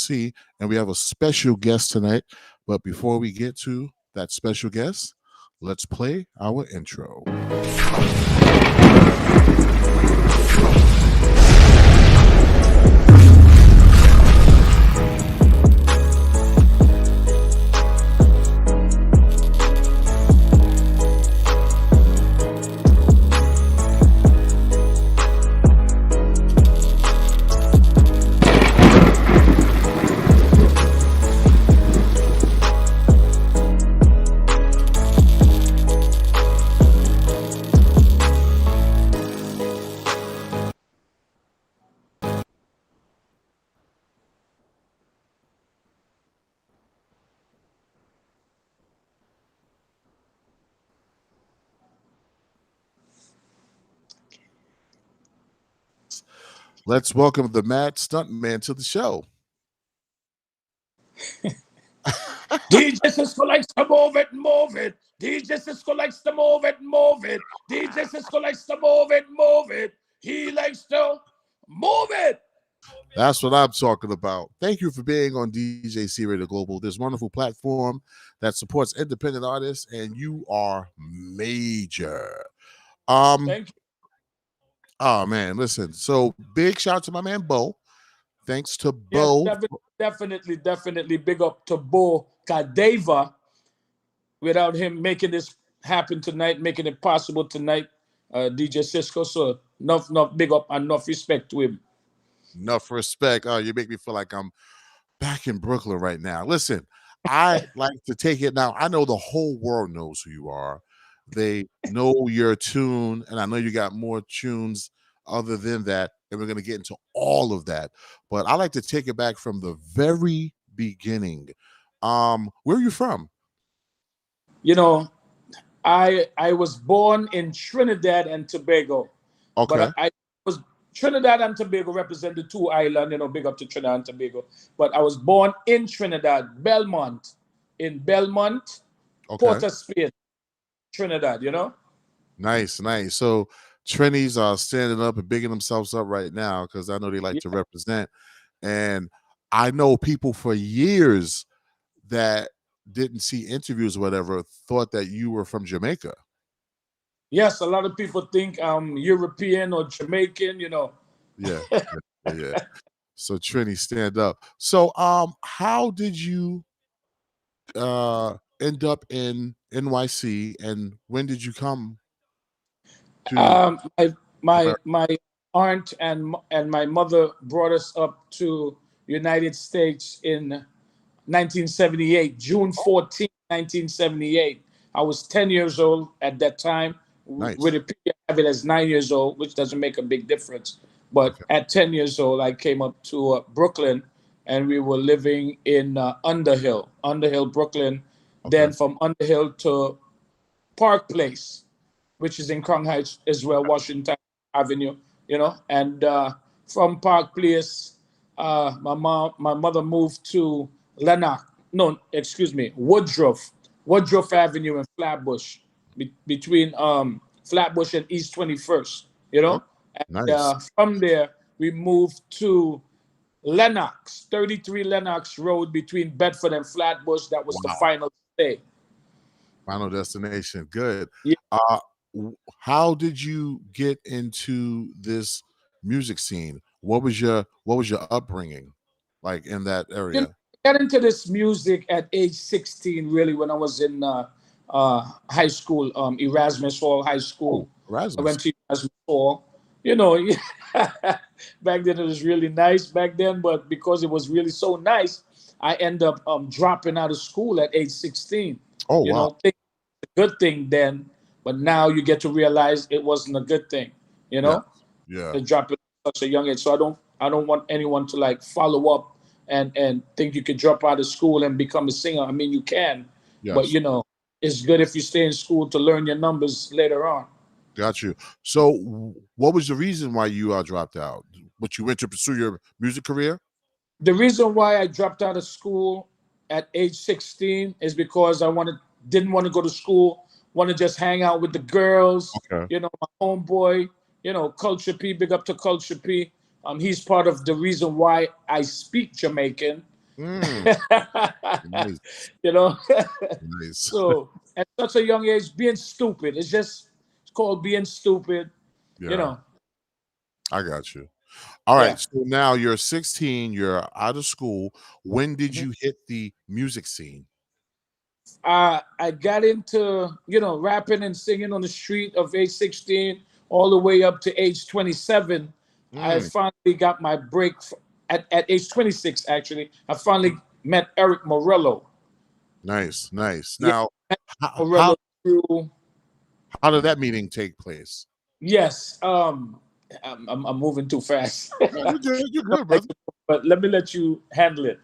DJC, and we have a special guest tonight. But before we get to that special guest, let's play our intro. Let's welcome the mad stuntman to the show. DJ Cisco likes to move it, move it. DJ Cisco likes to move it, move it. DJ Cisco likes to move it, move it. He likes to move it. That's what I'm talking about. Thank you for being on DJCRadio Global, this wonderful platform that supports independent artists, and you are major. Thank you. Oh man, listen. So big shout out to my man Bo. Thanks to Bo. Yes, definitely big up to Bo Kadeva. Without him making this happen tonight, making it possible tonight, DJ Cisco. So enough big up and enough respect to him. Enough respect. Oh, you make me feel like I'm back in Brooklyn right now. Listen, I like to take it now. I know the whole world knows who you are. They know your tune, and I know you got more tunes other than that, and we're going to get into all of that. But I like to take it back from the very beginning. Where are you from? You know, I was born in Trinidad and Tobago. Okay. But I was Trinidad and Tobago represent the two islands, you know, big up to Trinidad and Tobago. But I was born in Trinidad, Belmont, Okay. Port of Spain, Trinidad, you know? Nice. So Trinis are standing up and bigging themselves up right now because I know they like to represent. And I know people for years that didn't see interviews or whatever thought that you were from Jamaica. Yes, a lot of people think I'm European or Jamaican, you know. Yeah. So Trini, stand up. So how did you end up in NYC, and when did you come to my aunt and my mother brought us up to United States in 1978, June 14, 1978. I was 10 years old at that time. Nice. With a I have it as 9 years old, which doesn't make a big difference. But at 10 years old, I came up to Brooklyn, and we were living in Underhill, Brooklyn. Okay. Then from Underhill to Park Place, which is in Crown Heights as well, Washington Avenue, you know. And from Park Place, my mother moved to Woodruff Avenue and Flatbush, between Flatbush and East 21st, you know. And nice. From there, we moved to Lenox, 33 Lenox Road between Bedford and Flatbush. That was the final stay. Final destination. Good. Yeah. How did you get into this music scene? What was your upbringing like in that area? I got into this music at age 16, really, when I was in high school, Erasmus Hall High School. Oh, Erasmus. I went to Erasmus Hall. You know, back then it was really nice back then, but because it was really so nice, I ended up dropping out of school at age 16. Oh, you know, it's a good thing then, but now you get to realize it wasn't a good thing, you know? Yeah. To drop it at such a young age. So I don't want anyone to like follow up and think you could drop out of school and become a singer. I mean, you can, but you know, it's good if you stay in school to learn your numbers later on. Got you. So what was the reason why you dropped out? But you went to pursue your music career? The reason why I dropped out of school at age 16 is because I didn't want to go to school, want to just hang out with the girls. Okay. You know, my homeboy, you know, Culture P, big up to Culture P. He's part of the reason why I speak Jamaican. Mm, nice, You know. nice. So at such a young age, being stupid. It's called being stupid. You Yeah, know. I got you. All Yeah. right, so now you're 16, you're out of school. When did Mhm. you hit the music scene? I got into rapping and singing on the street of age 16 all the way up to age 27. I Mm, finally got my break at age 26. Actually, I finally met Eric Morello. nice, nice. Yeah, Now, how, Morello how through. how did that meeting take place? Yes. I'm moving too fast. No, you're good, brother. But let me let you handle it.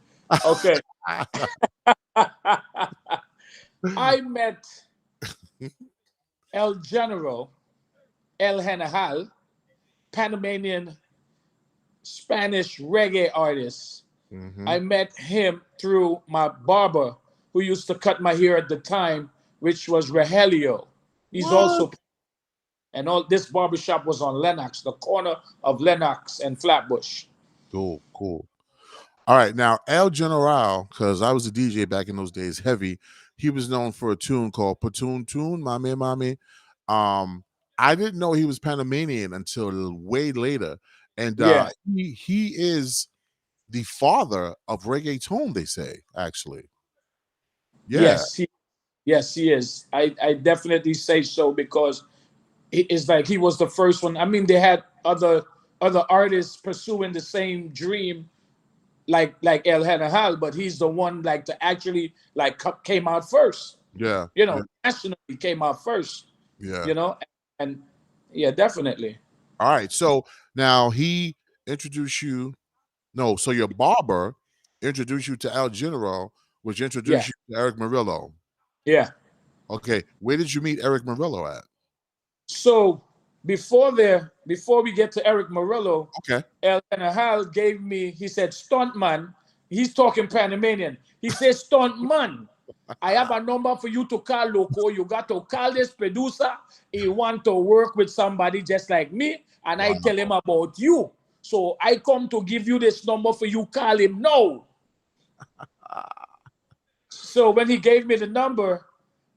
Okay. I met El General, El General, Panamanian Spanish reggae artist. Hmm. I met him through my barber who used to cut my hair at the time, which was Rogelio. He's What? also, and all this barbershop was on Lenox, the corner of Lenox and Flatbush. Cool, cool. All right, now El General, because I was a DJ back in those days, heavy. He was known for a tune called Platoon Tune, Mami Mami. I didn't know he was Panamanian until way later, and Yeah. he is the father of reggaeton. They say, actually, yeah, Yes, yes, he is. I definitely say so because it's like he was the first one. I mean, they had other artists pursuing the same dream, like El General, but he's the one like to actually like came out first. yeah, yeah, Nationally came out first. yeah. You know, and yeah, definitely. All right, so now he introduced you. No, so your barber introduced you to El General, which Yeah, introduced you to Eric Murillo. yeah. Okay, where did you meet Eric Murillo at? So before we get to Eric Morello, Okay. El General gave me. He said, "Stuntman." He's talking Panamanian. He says, "Stuntman, I have a number for you to call, loco. You got to call this producer. He want to work with somebody just like me, and I tell him Wow. about you. So I come to give you this number for you. Call him now." So when he gave me the number,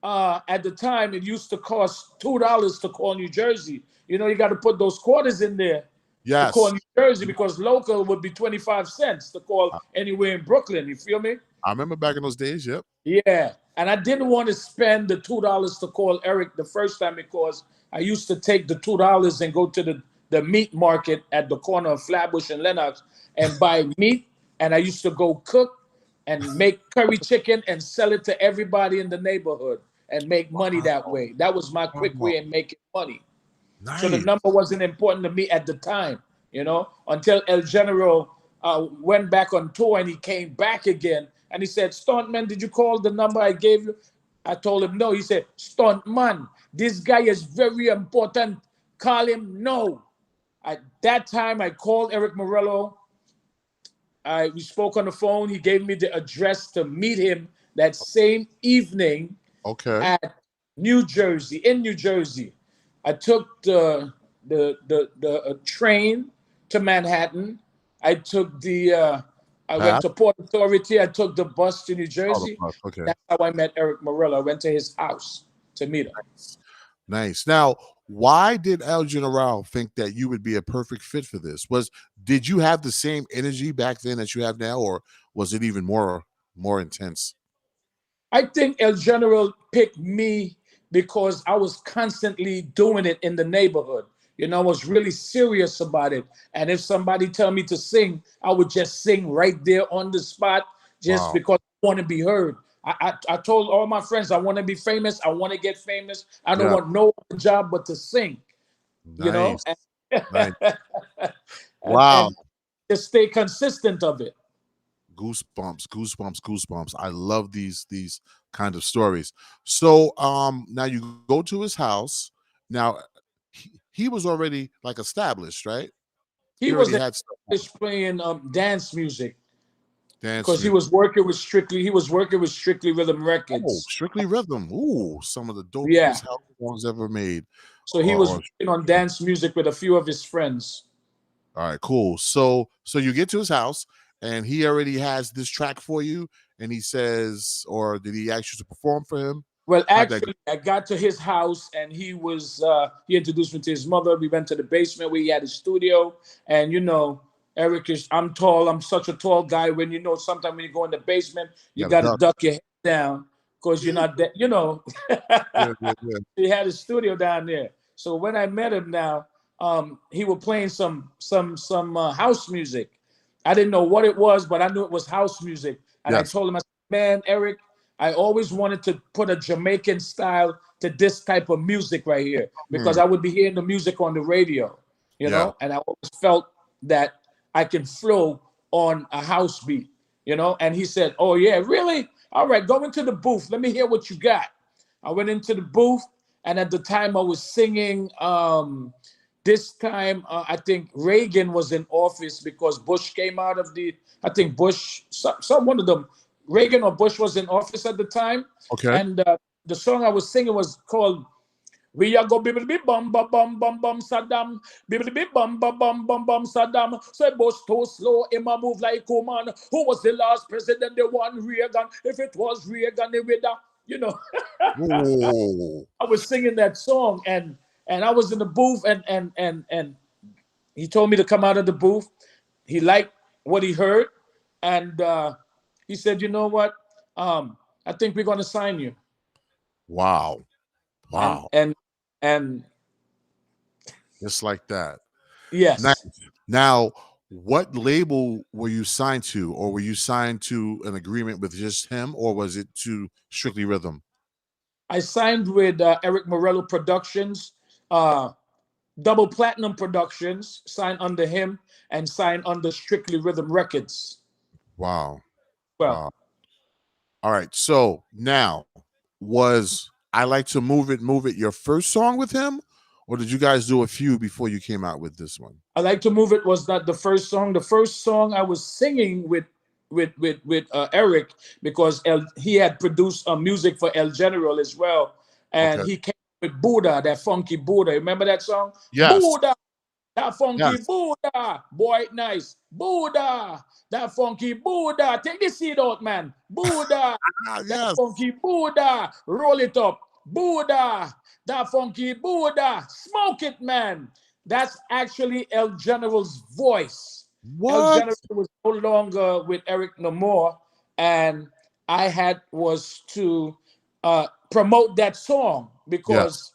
at the time it used to cost $2 to call New Jersey. You got to put those quarters in there to call Yes. New Jersey because local would be 25 cents to call I anywhere in Brooklyn. You feel me? I remember back in those days. Yep. Yeah. And I didn't want to spend the $2 to call Eric the first time because I used to take the $2 and go to the meat market at the corner of Flatbush and Lenox and buy meat. And I used to go cook and make curry chicken and sell it to everybody in the neighborhood and make money that Wow. way. That was my quick Wow. way of making money. So the Nice. number wasn't important to me at the time, until El General went back on tour and he came back again and he said, "Stuntman, did you call the number I gave you?" I told him no. He said, "Stuntman, this guy is very important. Call him no." At that time, I called Eric Morello. We spoke on the phone. He gave me the address to meet him that same evening Okay. at in New Jersey. I took the train to Manhattan. I took I went Path. to Port Authority. I took the bus to New Oh, the Jersey. bus. Okay. That's how I met Eric Morello. I went to his house to meet him. Nice. Now, why did El General think that you would be a perfect fit for this? Did you have the same energy back then that you have now, or was it even more intense? I think El General picked me because I was constantly doing it in the neighborhood. I was really serious about it. And if somebody tell me to sing, I would just sing right there on the spot just Wow. because I want to be heard. I told all my friends I want to be famous. I want to get famous. I don't Yeah. want no other job but to sing, you know, Nice. and, Nice. and, Wow. and just stay consistent of it. Goosebumps, goosebumps, goosebumps. I love these kind of stories. So now you go to his house. Now he was already like established, right? He He already was had stuff on. playing dance music Dance because he music. was working with Strictly Rhythm Oh, Records. Strictly Rhythm. Ooh, some of the Yeah. dopest house songs ever made. So he was Or working on dance music with a few of his friends. all right, cool. So you get to his house and he already has this track for you, and he says, or did he ask you to perform for him? Well, How'd that go? actually, I got to his house and he introduced me to his mother. We went to the basement where he had his studio. And, Eric I'm tall. I'm such a tall guy. When, sometimes when you go in the basement, You you got a got to duck. duck your head down because you're not that, Yeah, yeah, yeah. He had his studio down there. So when I met him now, he was playing some house music. I didn't know what it was, but I knew it was house music. And I Yes. told him, I said, man, Eric, I always wanted to put a Jamaican style to this type of music right here because Mm, I would be hearing the music on the radio, yeah. and I always felt that I can flow on a house beat, And he said, oh, yeah, really? All right, go into the booth. Let me hear what you got. I went into the booth, and at the time I was singing. This time, I think Reagan was in office because Bush came out of I think Bush, some one of them, Reagan or Bush was in office at the time. Okay. And the song I was singing was called "We Are Go Bibbidi Bum Bum Bum Bum Bum Saddam Bibbidi Bum Bum Bum Bum Bum Saddam." Say Bush too slow, him a move like woman. Who was the last president? The one Reagan. If it was Reagan, they would have, Whoa. I was singing that song and I was in the booth and he told me to come out of the booth. He liked what he heard and he said, you know what? I think we're going to sign you. Wow. And Wow. and and Just like that. Now, yes, now, what label were you signed to, or were you signed to an agreement with just him, or was it to Strictly Rhythm? I signed with Eric Morello Productions, uh, Double Platinum Productions, signed under him, and signed under Strictly Rhythm Records. Wow. Well, Wow. All right. So now, was I Like to Move It your first song with him, or did you guys do a few before you came out with this one? I Like to Move It was not the first song. The first song I was singing with Eric because he had produced music for El General as well, and Okay. he came with Buddha, that funky Buddha. Remember that song? Yes. Buddha, that funky Yes. Buddha, boy, nice Buddha, that funky Buddha. Take the seed out, man. Buddha, Ah, that yes. funky Buddha. Roll it up, Buddha, that funky Buddha. Smoke it, man. That's actually El General's voice. El What? General was no longer with Eric no more, and I was to promote that song Yes. because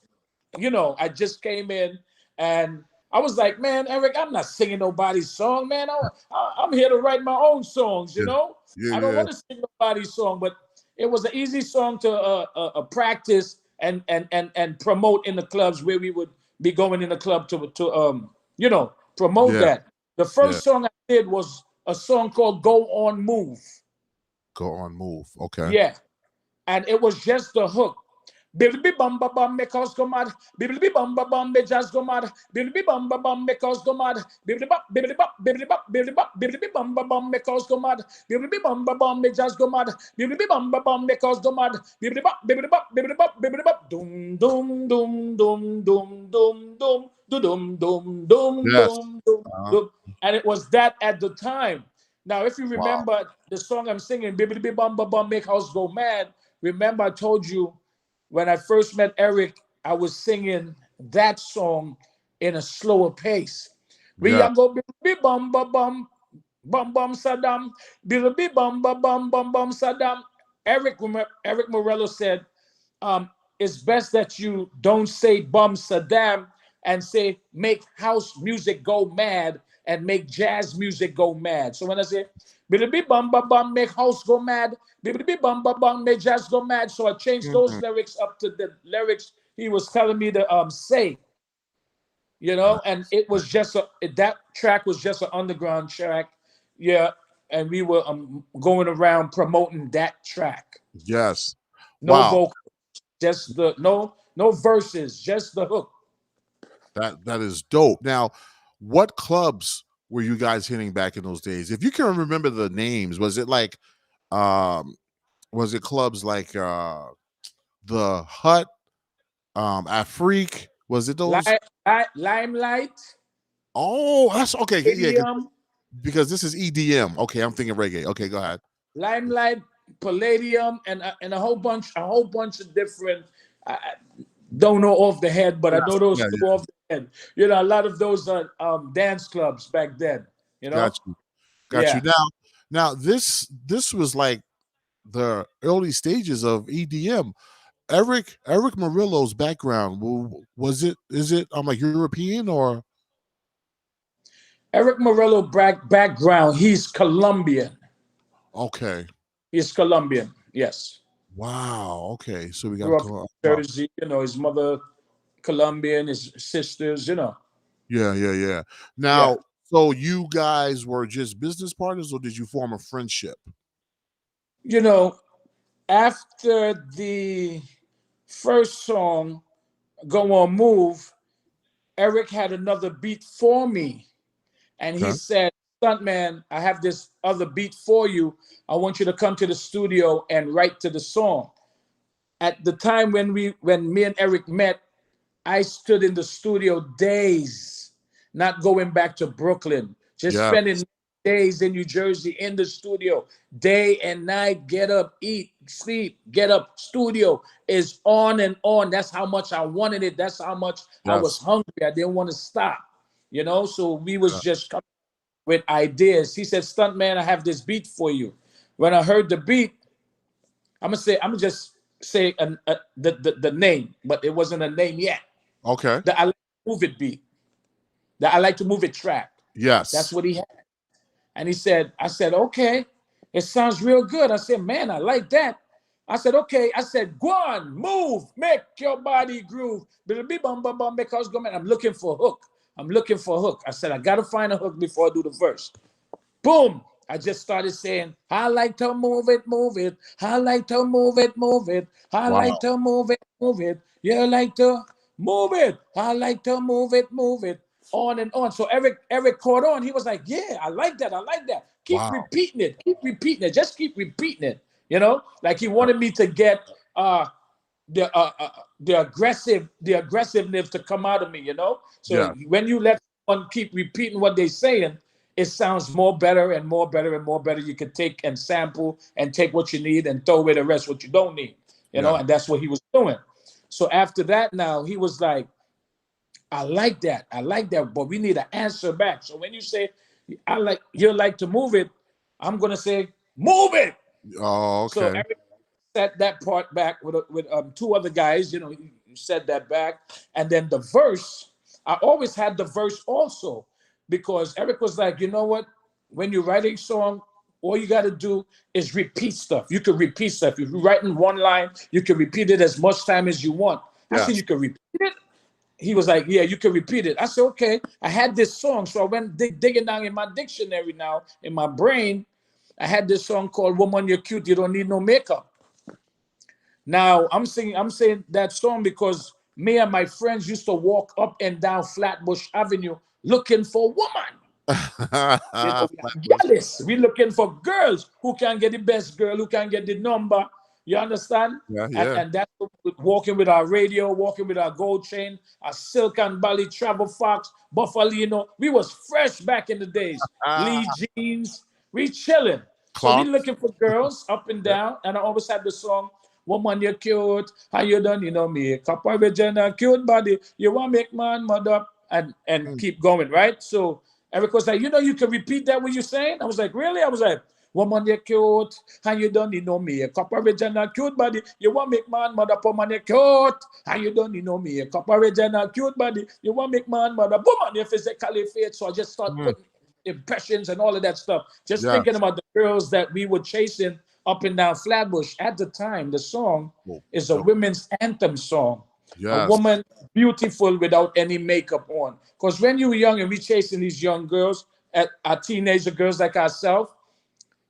I just came in and I was like, man, Eric, I'm not singing nobody's song, man. I'm here to write my own songs, Yeah. Yeah. I don't Yeah. want to sing nobody's song, but it was an easy song to practice and promote in the clubs where we would be going in the club to promote Yeah. that. The Yeah. first song I did was a song called "Go On Move." Go on, move. Okay. Yeah, and it was just the hook. Bibbidi bum ba bum make us go mad. Bibbidi bum ba bum make just go mad. Bibbidi bum ba bum make us go mad. Bibbidi bop bibbidi bop bibbidi bop bibbidi bop bibbidi bum ba bum make us go mad. Bibbidi bum ba bum make just go mad. Bibbidi bum ba bum make us go mad. Bibbidi bop bibbidi bop bibbidi bop bibbidi bop dum dum dum dum dum dum dum dum dum dum Yes. dum dum Uh, dum. And it was that at the time. Now, if you wow. remember the song I'm singing, Bibbidi Bum Ba Bum Make House Go Mad, remember I told you when I first met Eric, I was singing that song in a slower pace. We Yeah. are go Bibbidi Bum Ba Bum Bum Bum Saddam, Bibbidi Bum Ba Bum Bum Bum Saddam. Eric Morello said, it's best that you don't say bum Saddam and say make house music go mad and make jazz music go mad. So when I say bibbidi bum bum bum make house go mad, bibbidi bum bum bum make jazz go mad, so I changed those Mhm. lyrics up to the lyrics he was telling me to say, and Nice. it was just that track was just an underground track, yeah, and we were going around promoting that track. Yes. No Wow. vocal, just the no verses, just the hook. That is dope. Now, what clubs were you guys hitting back in those days? If you can remember the names, was it like um was it clubs like the Hut, Afrique? Was it those? Limelight, Oh, that's okay. Yeah, 'cause Stadium. because this is EDM. Okay, I'm thinking reggae. Okay, go ahead. Limelight, Palladium, and a whole bunch of different. I don't know off the head, but I know Yes. those Yeah, two yeah. off the head. You know, a lot of those are dance clubs back then. You Got know, you. Got you. yeah. Now this was like the early stages of EDM. Eric Murillo's background, was it, is it like European or? Eric Morello background. He's Colombian. Okay. He's Colombian. Yes. Wow. Okay. So we got Grew up in wow. Jersey. You know, his mother Colombian, his sisters. You know. Yeah, yeah, yeah. Yeah. Now, so you guys were just business partners, or did you form a friendship? You know, after the first song, Go On Move, Eric had another beat for me. And he Okay. said, Stuntman, I have this other beat for you. I want you to come to the studio and write to the song. At the time when me and Eric met, I stood in the studio days, not going back to Brooklyn, just Yeah. spending days in New Jersey in the studio, day and night, get up, eat, sleep, get up, studio is on and on. That's how much I wanted it. That's how much I was Yes. hungry. I didn't want to stop, you know? So we Yeah. was just coming with ideas. He said, Stuntman, I have this beat for you. When I heard the beat, I'm gonna just say the name, but it wasn't a name yet. Okay. The I like to move it beat. The I like to move it track. That's Yes. what he had. And I said, okay, it sounds real good. I said, man, I like that. I said, okay. I said, go on, move, make your body groove. Because I'm looking for a hook. I'm looking for a hook. I said, I gotta find a hook before I do the verse. Boom. I just started saying, I like to move it, move it. I like to move it, move it. I like Wow. to move it, move it. You like to move it. I like to move it, move it. On and on. So Eric caught on. He was like, yeah, I like that. I like that. Keep Wow. repeating it. Keep repeating it. Just keep repeating it. You know, like he wanted me to get the the aggressiveness to come out of me, you know. So Yeah. when you let someone keep repeating what they're saying, it sounds more better and more better and more better. You can take and sample and take what you need and throw away the rest what you don't need, you know. Yeah. And that's what he was doing. So after that, now he was like, I like that. I like that, but we need an answer back. So when you say you like to move it, I'm gonna say move it. Oh, So okay. Eric set that part back with two other guys. You know, he said that back, and then the verse. I always had the verse also because Eric was like, you know what? When you're writing song, all you got to do is repeat stuff. You can repeat stuff. If you're writing one line, you can repeat it as much time as you want. I said, Yes. you can repeat it. He was like, yeah, you can repeat it. I said, okay. I had this song, so I went digging down in my dictionary now in my brain. I had this song called "Woman, You're Cute, You Don't Need No Makeup." Now I'm saying that song because me and my friends used to walk up and down Flatbush Avenue looking for a woman. You know, we are Flatbush. jealous. We looking for girls who can get the best girl, who can get the number. You understand? Yeah, And, yeah. and that's walking with our radio, walking with our gold chain, our Silk and Bally, Travel Fox, Buffalino. We was fresh back in the days. Ah, Lee jeans, we chilling. So we Clark. looking for girls up and Yeah. down. And I always had the song, Woman, you're cute. How you done? You know me. Couple original cute body. You want make man mud up and Mm. keep going, right? So Eric was like, you know, you can repeat that what you're saying. I was like, really? I was like, woman, you're cute. How you done? You know me. Couple original cute body. You want make man mud up. Woman, you're cute. How you done? You know me. Couple original cute body. You want make man mud up. Woman, you're physically fit. So I just start Mm. putting impressions and all of that stuff. Just thinking Yes. about the girls that we were chasing up and down Flatbush at the time. The song Oh, is a oh, women's anthem song. A yes. woman beautiful without any makeup on. Because when you were young and we chasing these young girls, our teenager girls like ourselves,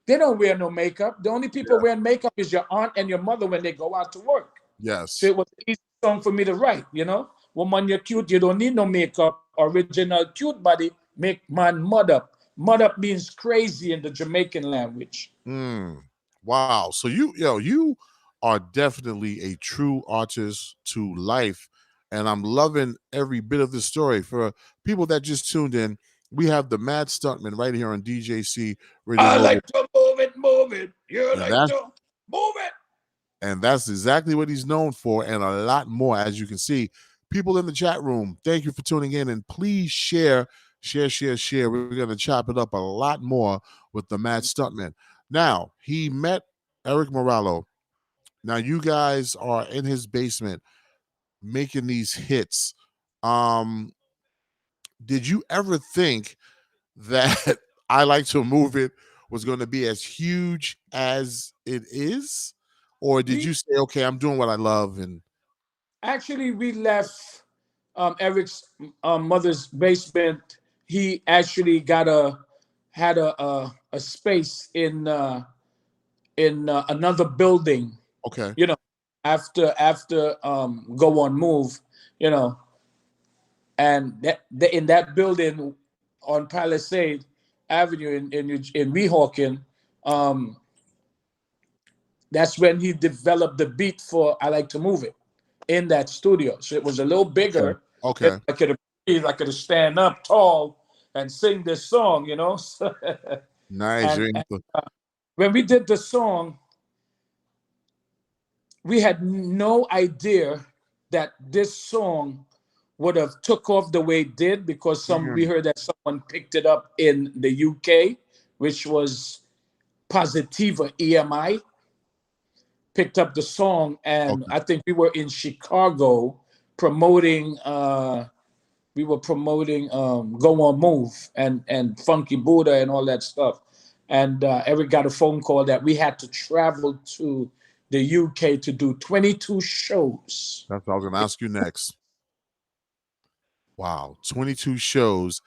they don't wear no makeup. The only people Yeah. wearing makeup is your aunt and your mother when they go out to work. So Yes. it was an easy song for me to write, you know. Woman, you're cute, you don't need no makeup. Original cute body, make man mud up. Mud up means crazy in the Jamaican language. Mm. Wow. So you are definitely a true artist to life. And I'm loving every bit of the story. For people that just tuned in, We have the Mad Stuntman right here on DJC Radio I Mobile. like to move it. You And like that's- to move it. And that's exactly what he's known for, and a lot more. As you can see, people in the chat room, thank you for tuning in, and please share. We're going to chop it up a lot more with the Mad Stuntman. Now, he met Eric Morello. Now, you guys are in his basement making these hits. Did you ever think that I Like to Move It was going to be as huge as it is? Or did you say, okay, I'm doing what I love? And actually, we left Eric's mother's basement. He actually had a space in another building. Okay. You know, after Go On Move, you know, and in that building on Palisade Avenue in Weehawken, that's when he developed the beat for I Like to Move It in that studio. So it was a little bigger. Okay. I could have stand up tall and sing this song, you know. Nice. and when we did the song, we had no idea that this song would have took off the way it did, because we heard that someone picked it up in the UK, which was Positiva EMI, picked up the song, and I think we were in Chicago promoting Go On Move and Funky Buddha and all that stuff. And Eric got a phone call that we had to travel to the UK to do 22 shows. That's what I was going to ask you next. Wow, 22 shows.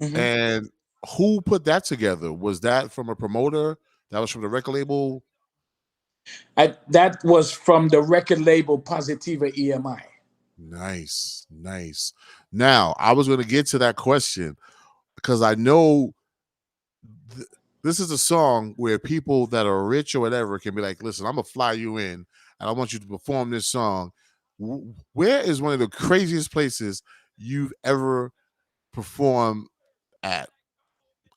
Mm-hmm. And who put that together? Was that from a promoter? That was from the record label? That was from the record label Positiva EMI. Nice. Now, I was going to get to that question because I know this is a song where people that are rich or whatever can be like, listen, I'm going to fly you in and I want you to perform this song. Where is one of the craziest places you've ever performed at?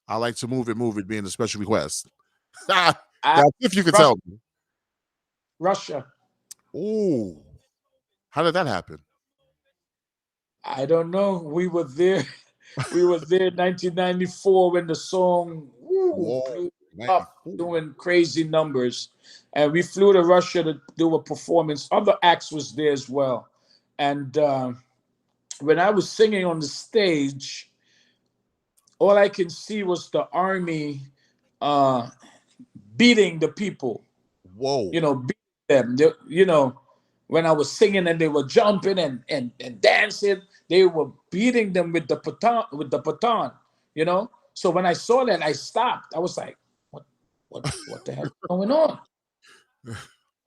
I Like to Move It being a special request. If you could tell me. Russia. Oh, how did that happen? I don't know. We were there. We were there in 1994 when the song blew up, doing crazy numbers. And we flew to Russia to do a performance. Other acts was there as well. And when I was singing on the stage, all I can see was the army beating the people. Whoa. You know, beating them. You know, when I was singing and they were jumping and dancing, they were beating them with the baton, you know? So when I saw that, I stopped. I was like, what the hell is going on?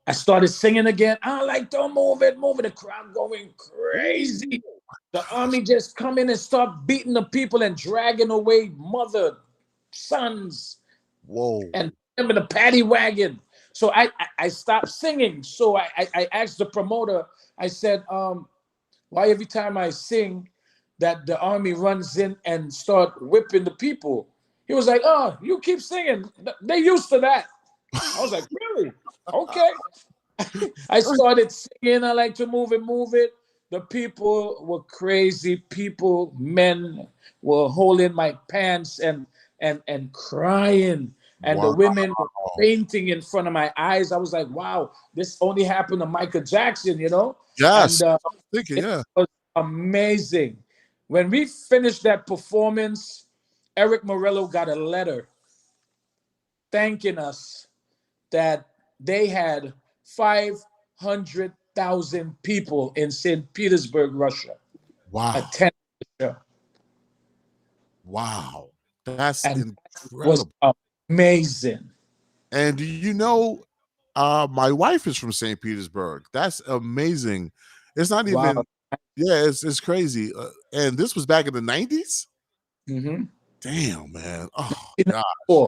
I started singing again. I like to move it. The crowd going crazy. The army just come in and start beating the people and dragging away mother, sons. Whoa. And them in the paddy wagon. So I stopped singing. So I asked the promoter, I said, why every time I sing that the army runs in and start whipping the people? He was like, oh, you keep singing. They used to that. I was like, really? Okay. I started singing, I Like to Move It. The people were crazy. Men were holding my pants and crying. And the women were fainting in front of my eyes. I was like, wow, this only happened to Michael Jackson, you know? Yes. And, it was amazing. When we finished that performance, Eric Morello got a letter thanking us that they had 500,000 people in St. Petersburg, Russia. Wow. Attending the show. Wow. That's incredible. Was amazing. And do you know, my wife is from St. Petersburg. That's amazing. It's not even, it's crazy. And this was back in the 90s? Mm-hmm. Damn, man. Oh,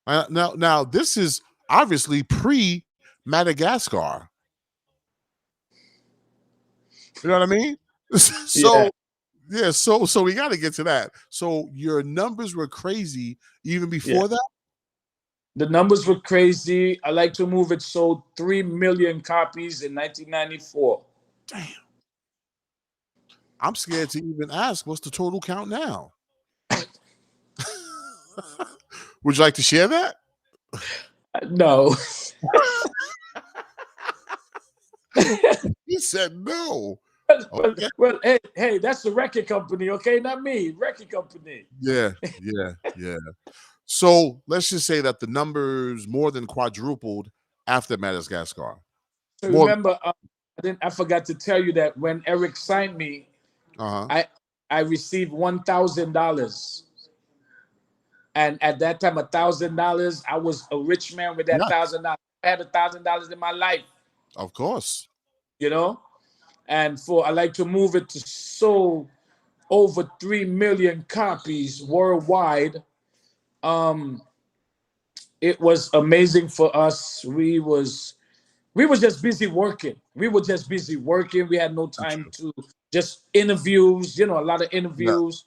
gosh. Now, this is obviously pre-Madagascar. You know what I mean? So Yeah, so we got to get to that. So your numbers were crazy even before that? The numbers were crazy. I Like to Move It sold 3 million copies in 1994. Damn. I'm scared to even ask what's the total count now. Would you like to share that? No. He said no. Okay. Well, hey, that's the record company, okay? Not me. Record company. Yeah. So let's just say that the numbers more than quadrupled after Madagascar. So remember, I forgot to tell you that when Eric signed me, I received $1,000, and at that time, $1,000. I was a rich man with that $1,000. I had $1,000 in my life. Of course. And I Like to Move It to sold over 3 million copies worldwide. It was amazing for us. We was just busy working. We had no time to just interviews, a lot of interviews,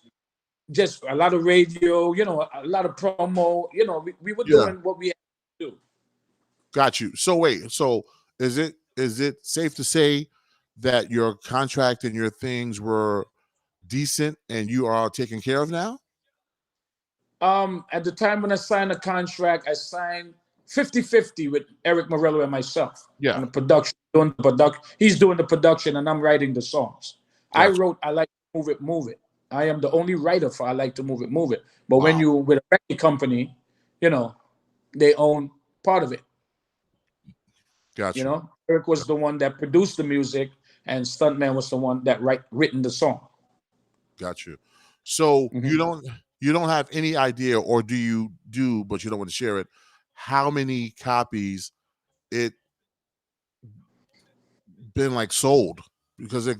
just a lot of radio, a lot of promo. We were doing what we had to do. Got you. So wait, is it safe to say that your contract and your things were decent and you are taken care of now? At the time when I signed the contract, I signed 50-50 with Eric Morello and myself. Yeah. On the production, he's doing the production and I'm writing the songs. Gotcha. I wrote I Like to Move It, Move It. I am the only writer for I Like to Move It, Move It. But when you with a record company, they own part of it. Gotcha. Eric was the one that produced the music and Stuntman was the one that written the song. Got you. So you don't have any idea, or do you but you don't want to share it, how many copies it been like sold? Because it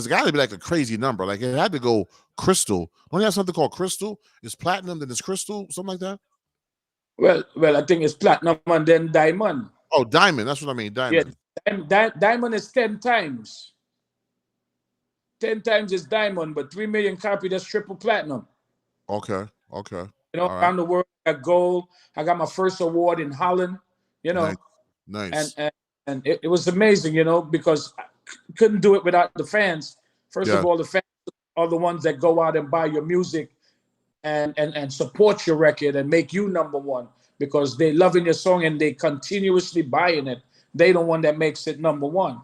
got to be like a crazy number. Like it had to go crystal. Don't you have something called crystal? It's platinum, then it's crystal, something like that? Well, I think it's platinum and then diamond. Oh, diamond. That's what I mean. Diamond. Yeah, diamond is 10 times. 10 times is diamond, but 3 million copy, that's triple platinum. Okay. Around the world, I got gold. I got my first award in Holland, Nice. And it was amazing, because I couldn't do it without the fans. First of all, the fans are the ones that go out and buy your music and support your record and make you number one because they loving your song and they continuously buying it. They the one that makes it number one,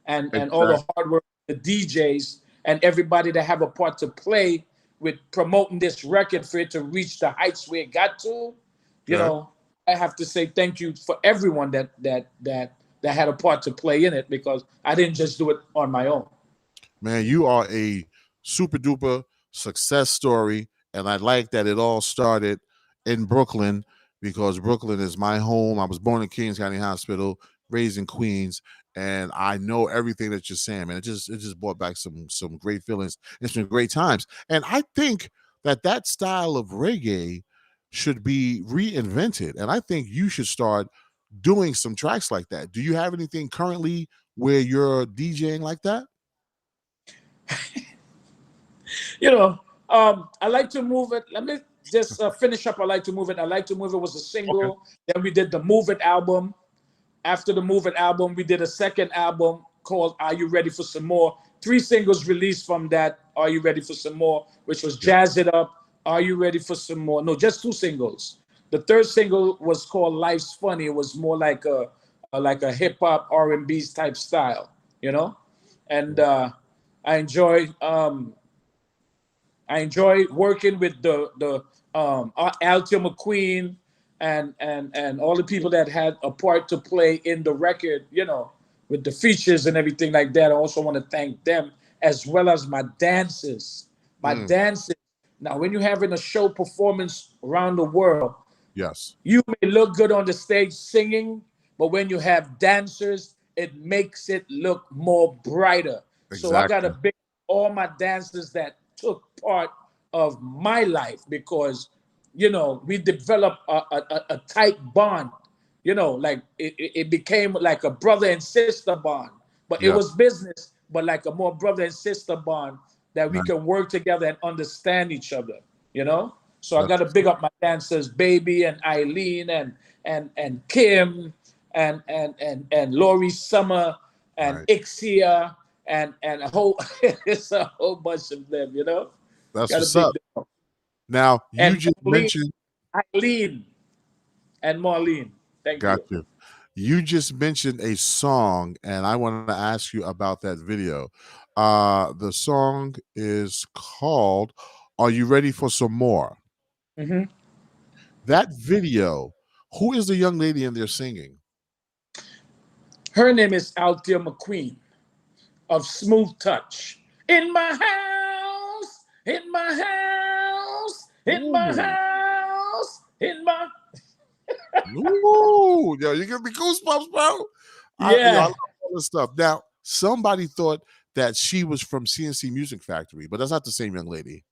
and all the hard work, the DJs and everybody that have a part to play with promoting this record for it to reach the heights where it got to, I have to say thank you for everyone that had a part to play in it because I didn't just do it on my own. Man, you are a super duper success story. And I like that it all started in Brooklyn because Brooklyn is my home. I was born in Kings County Hospital, raised in Queens, and I know everything that you're saying, man. It just brought back some great feelings and some great times. And I think that style of reggae should be reinvented. And I think you should start doing some tracks like that. Do you have anything currently where you're DJing like that? I Like to Move It. Let me just finish up. I Like to Move It. I Like to Move It was a single. Okay. Then we did the Move It album. After the Move It album, we did a second album called Are You Ready for Some More? 3 singles released from that Are You Ready for Some More, which was Jazz It Up, Are You Ready for Some More? No, just 2 singles. The third single was called Life's Funny. It was more like a hip hop R&B type style, And I enjoy working with the Altia McQueen and all the people that had a part to play in the record, with the features and everything like that. I also want to thank them as well as my dancers. Dancers. Now, when you're having a show performance around the world, yes, you may look good on the stage singing, but when you have dancers, it makes it look more brighter. Exactly. So I got to big all my dancers that took part of my life because, we developed a tight bond, like it became like a brother and sister bond, but it was business, but like a more brother and sister bond that we Nice. can work together and understand each other, you know? So I That's got to big up my dancers, Baby and Eileen and Kim and Lori Summer and right. Ixia and a whole it's a whole bunch of them, you know? That's Got to what's big up. them up. Now you And just Marlene, mentioned. Eileen and Marlene. Thank Got you. you. You just mentioned a song, and I want to ask you about that video. The song is called "Are You Ready for Some More?" Hmm. That video. Who is the young lady in there singing? Her name is Althea McQueen of Smooth Touch. In my house, in my house, in my Ooh, house, in my ooh, yo, you give me goosebumps, bro. I yeah. love all this stuff. Now, somebody thought that she was from CNC Music Factory, but that's not the same young lady.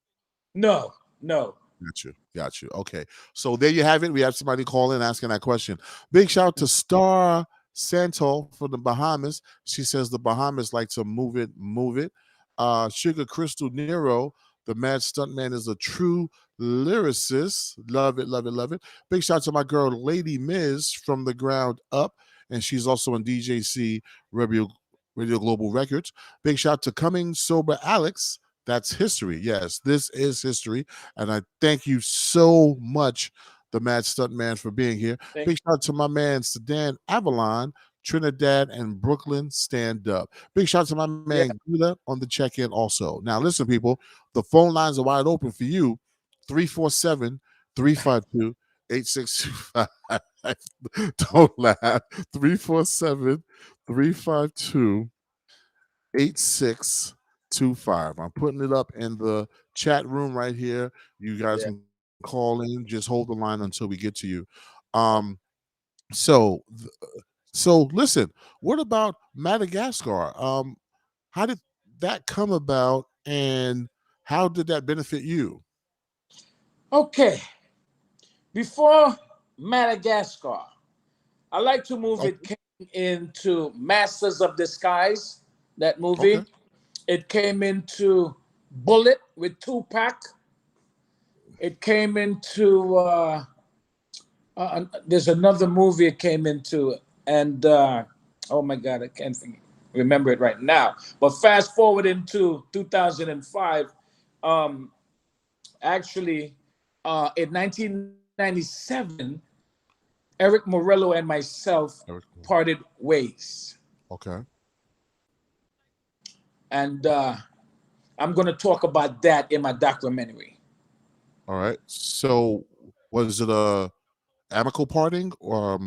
No, no. Got you. Okay, so there you have it. We have somebody calling asking that question. Big shout out to Star Santo from the Bahamas. She says the Bahamas like to move it, move it. Sugar Crystal Nero, the mad stuntman, is a true lyricist. Love it, love it, love it. Big shout out to my girl Lady Miz from the ground up, and she's also in DJC Radio Global Records. Big shout out to Coming Sober Alex. That's history. Yes, this is history. And I thank you so much, the Mad Stuntman, for being here. Thank Big shout out to my man, Sedan Avalon, Trinidad, and Brooklyn Stand Up. Big shout out to my yeah. man, Gula, on the check in also. Now, listen, people, the phone lines are wide open for you. 347 352 8625. Don't laugh. 347 352 8625. I'm putting it up in the chat room right here. You guys Yeah. can call in. Just hold the line until we get to you. Um, so so listen, what about Madagascar? How did that come about and how did that benefit you? Okay. Before Madagascar, I like to move Okay. it came into Masters of Disguise, that Okay. movie. It came into Bullet with Tupac. It came into there's another movie it came into, and oh my God, I can't remember it right now. But fast forward into 2005, um, actually, in 1997, Eric Morello and myself parted ways, Okay. and I'm going to talk about that in my documentary. All right. So was it a amicable parting or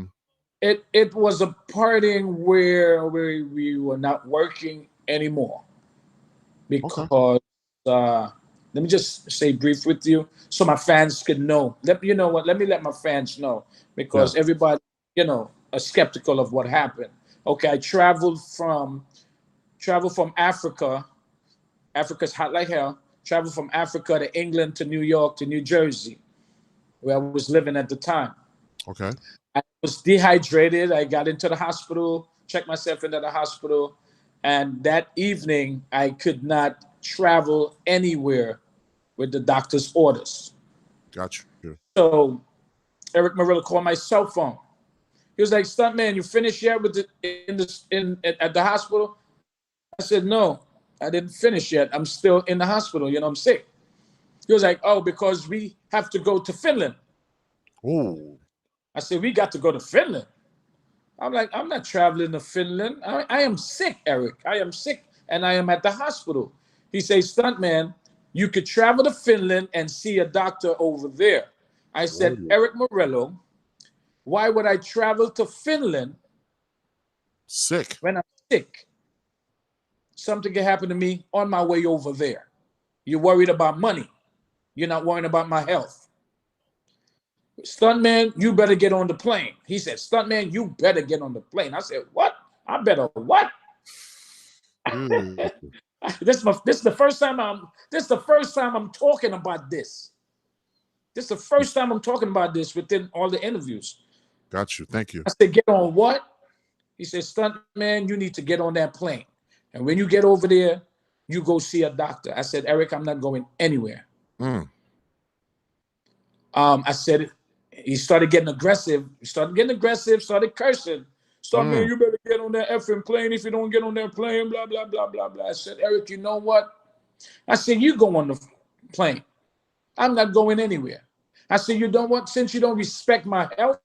It was a parting where we were not working anymore okay. because let me just say brief with you so my fans can know. You know what? Let me let my fans know because Yes. everybody, are skeptical of what happened. Okay, I traveled from Africa. Africa's hot like hell. Traveled from Africa to England to New York to New Jersey, where I was living at the time. Okay. I was dehydrated. I got into the hospital, checked myself into the hospital, and that evening I could not travel anywhere with the doctor's orders. Got you. So Eric Morello called my cell phone. He was like, "Stuntman, you finished yet with at the hospital?" I said, "No, I didn't finish yet. I'm still in the hospital. I'm sick." He was like, "Oh, because we have to go to Finland." Oh, I said, "We got to go to Finland." I'm like, "I'm not traveling to Finland. I am sick, Eric. I am sick and I am at the hospital." He says, "Stuntman, you could travel to Finland and see a doctor over there." I said, oh, "Eric Morello, why would I travel to Finland sick. when I'm sick? Something can happen to me on my way over there. You're worried about money. You're not worrying about my health. Stuntman, you better get on the plane." He said, "Stuntman, you better get on the plane." I said, "What? I better what?" Ooh, This is the first time I'm talking about this. This is the first time I'm talking about this within all the interviews. got you. Thank you. I said, "Get on what?" He said, "Stuntman, you need to get on that plane. And when you get over there, you go see a doctor. I said, Eric, I'm not going anywhere. I said, he started getting aggressive. Started cursing. Man, you better get on that effing plane. If you don't get on that plane, blah, blah, blah, blah, blah. I said, Eric, you know what? I said, you go on the plane. I'm not going anywhere. I said, you know what? Since you don't respect my health,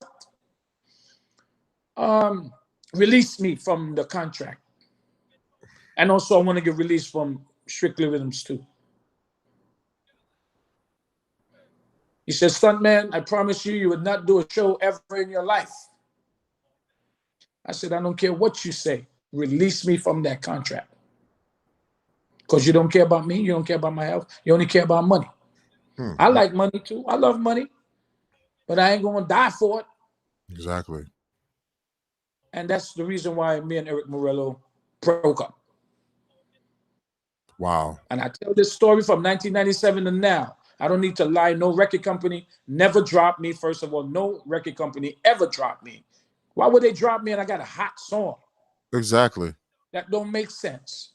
release me from the contract. And also I want to get released from Strictly Rhythms too. He said, Stuntman, I promise you would not do a show ever in your life. I said, I don't care what you say. Release me from that contract. Because you don't care about me. You don't care about my health. You only care about money. I like money too. I love money. But I ain't going to die for it. Exactly. And that's the reason why me and Eric Morello broke up. Wow. And I tell this story from 1997 to now. I don't need to lie. No record company never dropped me. First of all, no record company ever dropped me. Why would they drop me and I got a hot song? Exactly. That don't make sense.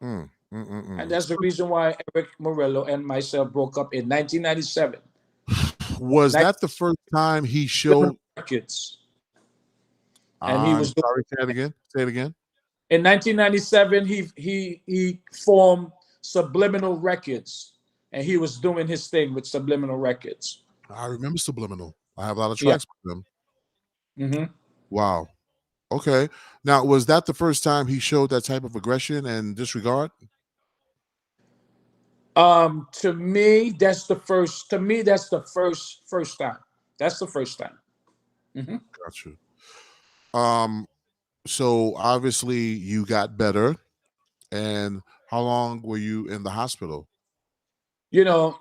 And And that's the reason why Eric Morello and myself broke up in 1997. Was that the first time he showed records? And he was sorry, say it again. Say it again. In 1997, he formed Subliminal Records, and he was doing his thing with Subliminal Records. I remember Subliminal. I have a lot of tracks with them. Wow. Okay. Now, was that the first time he showed that type of aggression and disregard? To me, that's the first. To me, that's the first time. That's the first time. Got you. So obviously you got better. And how long were you in the hospital? You know,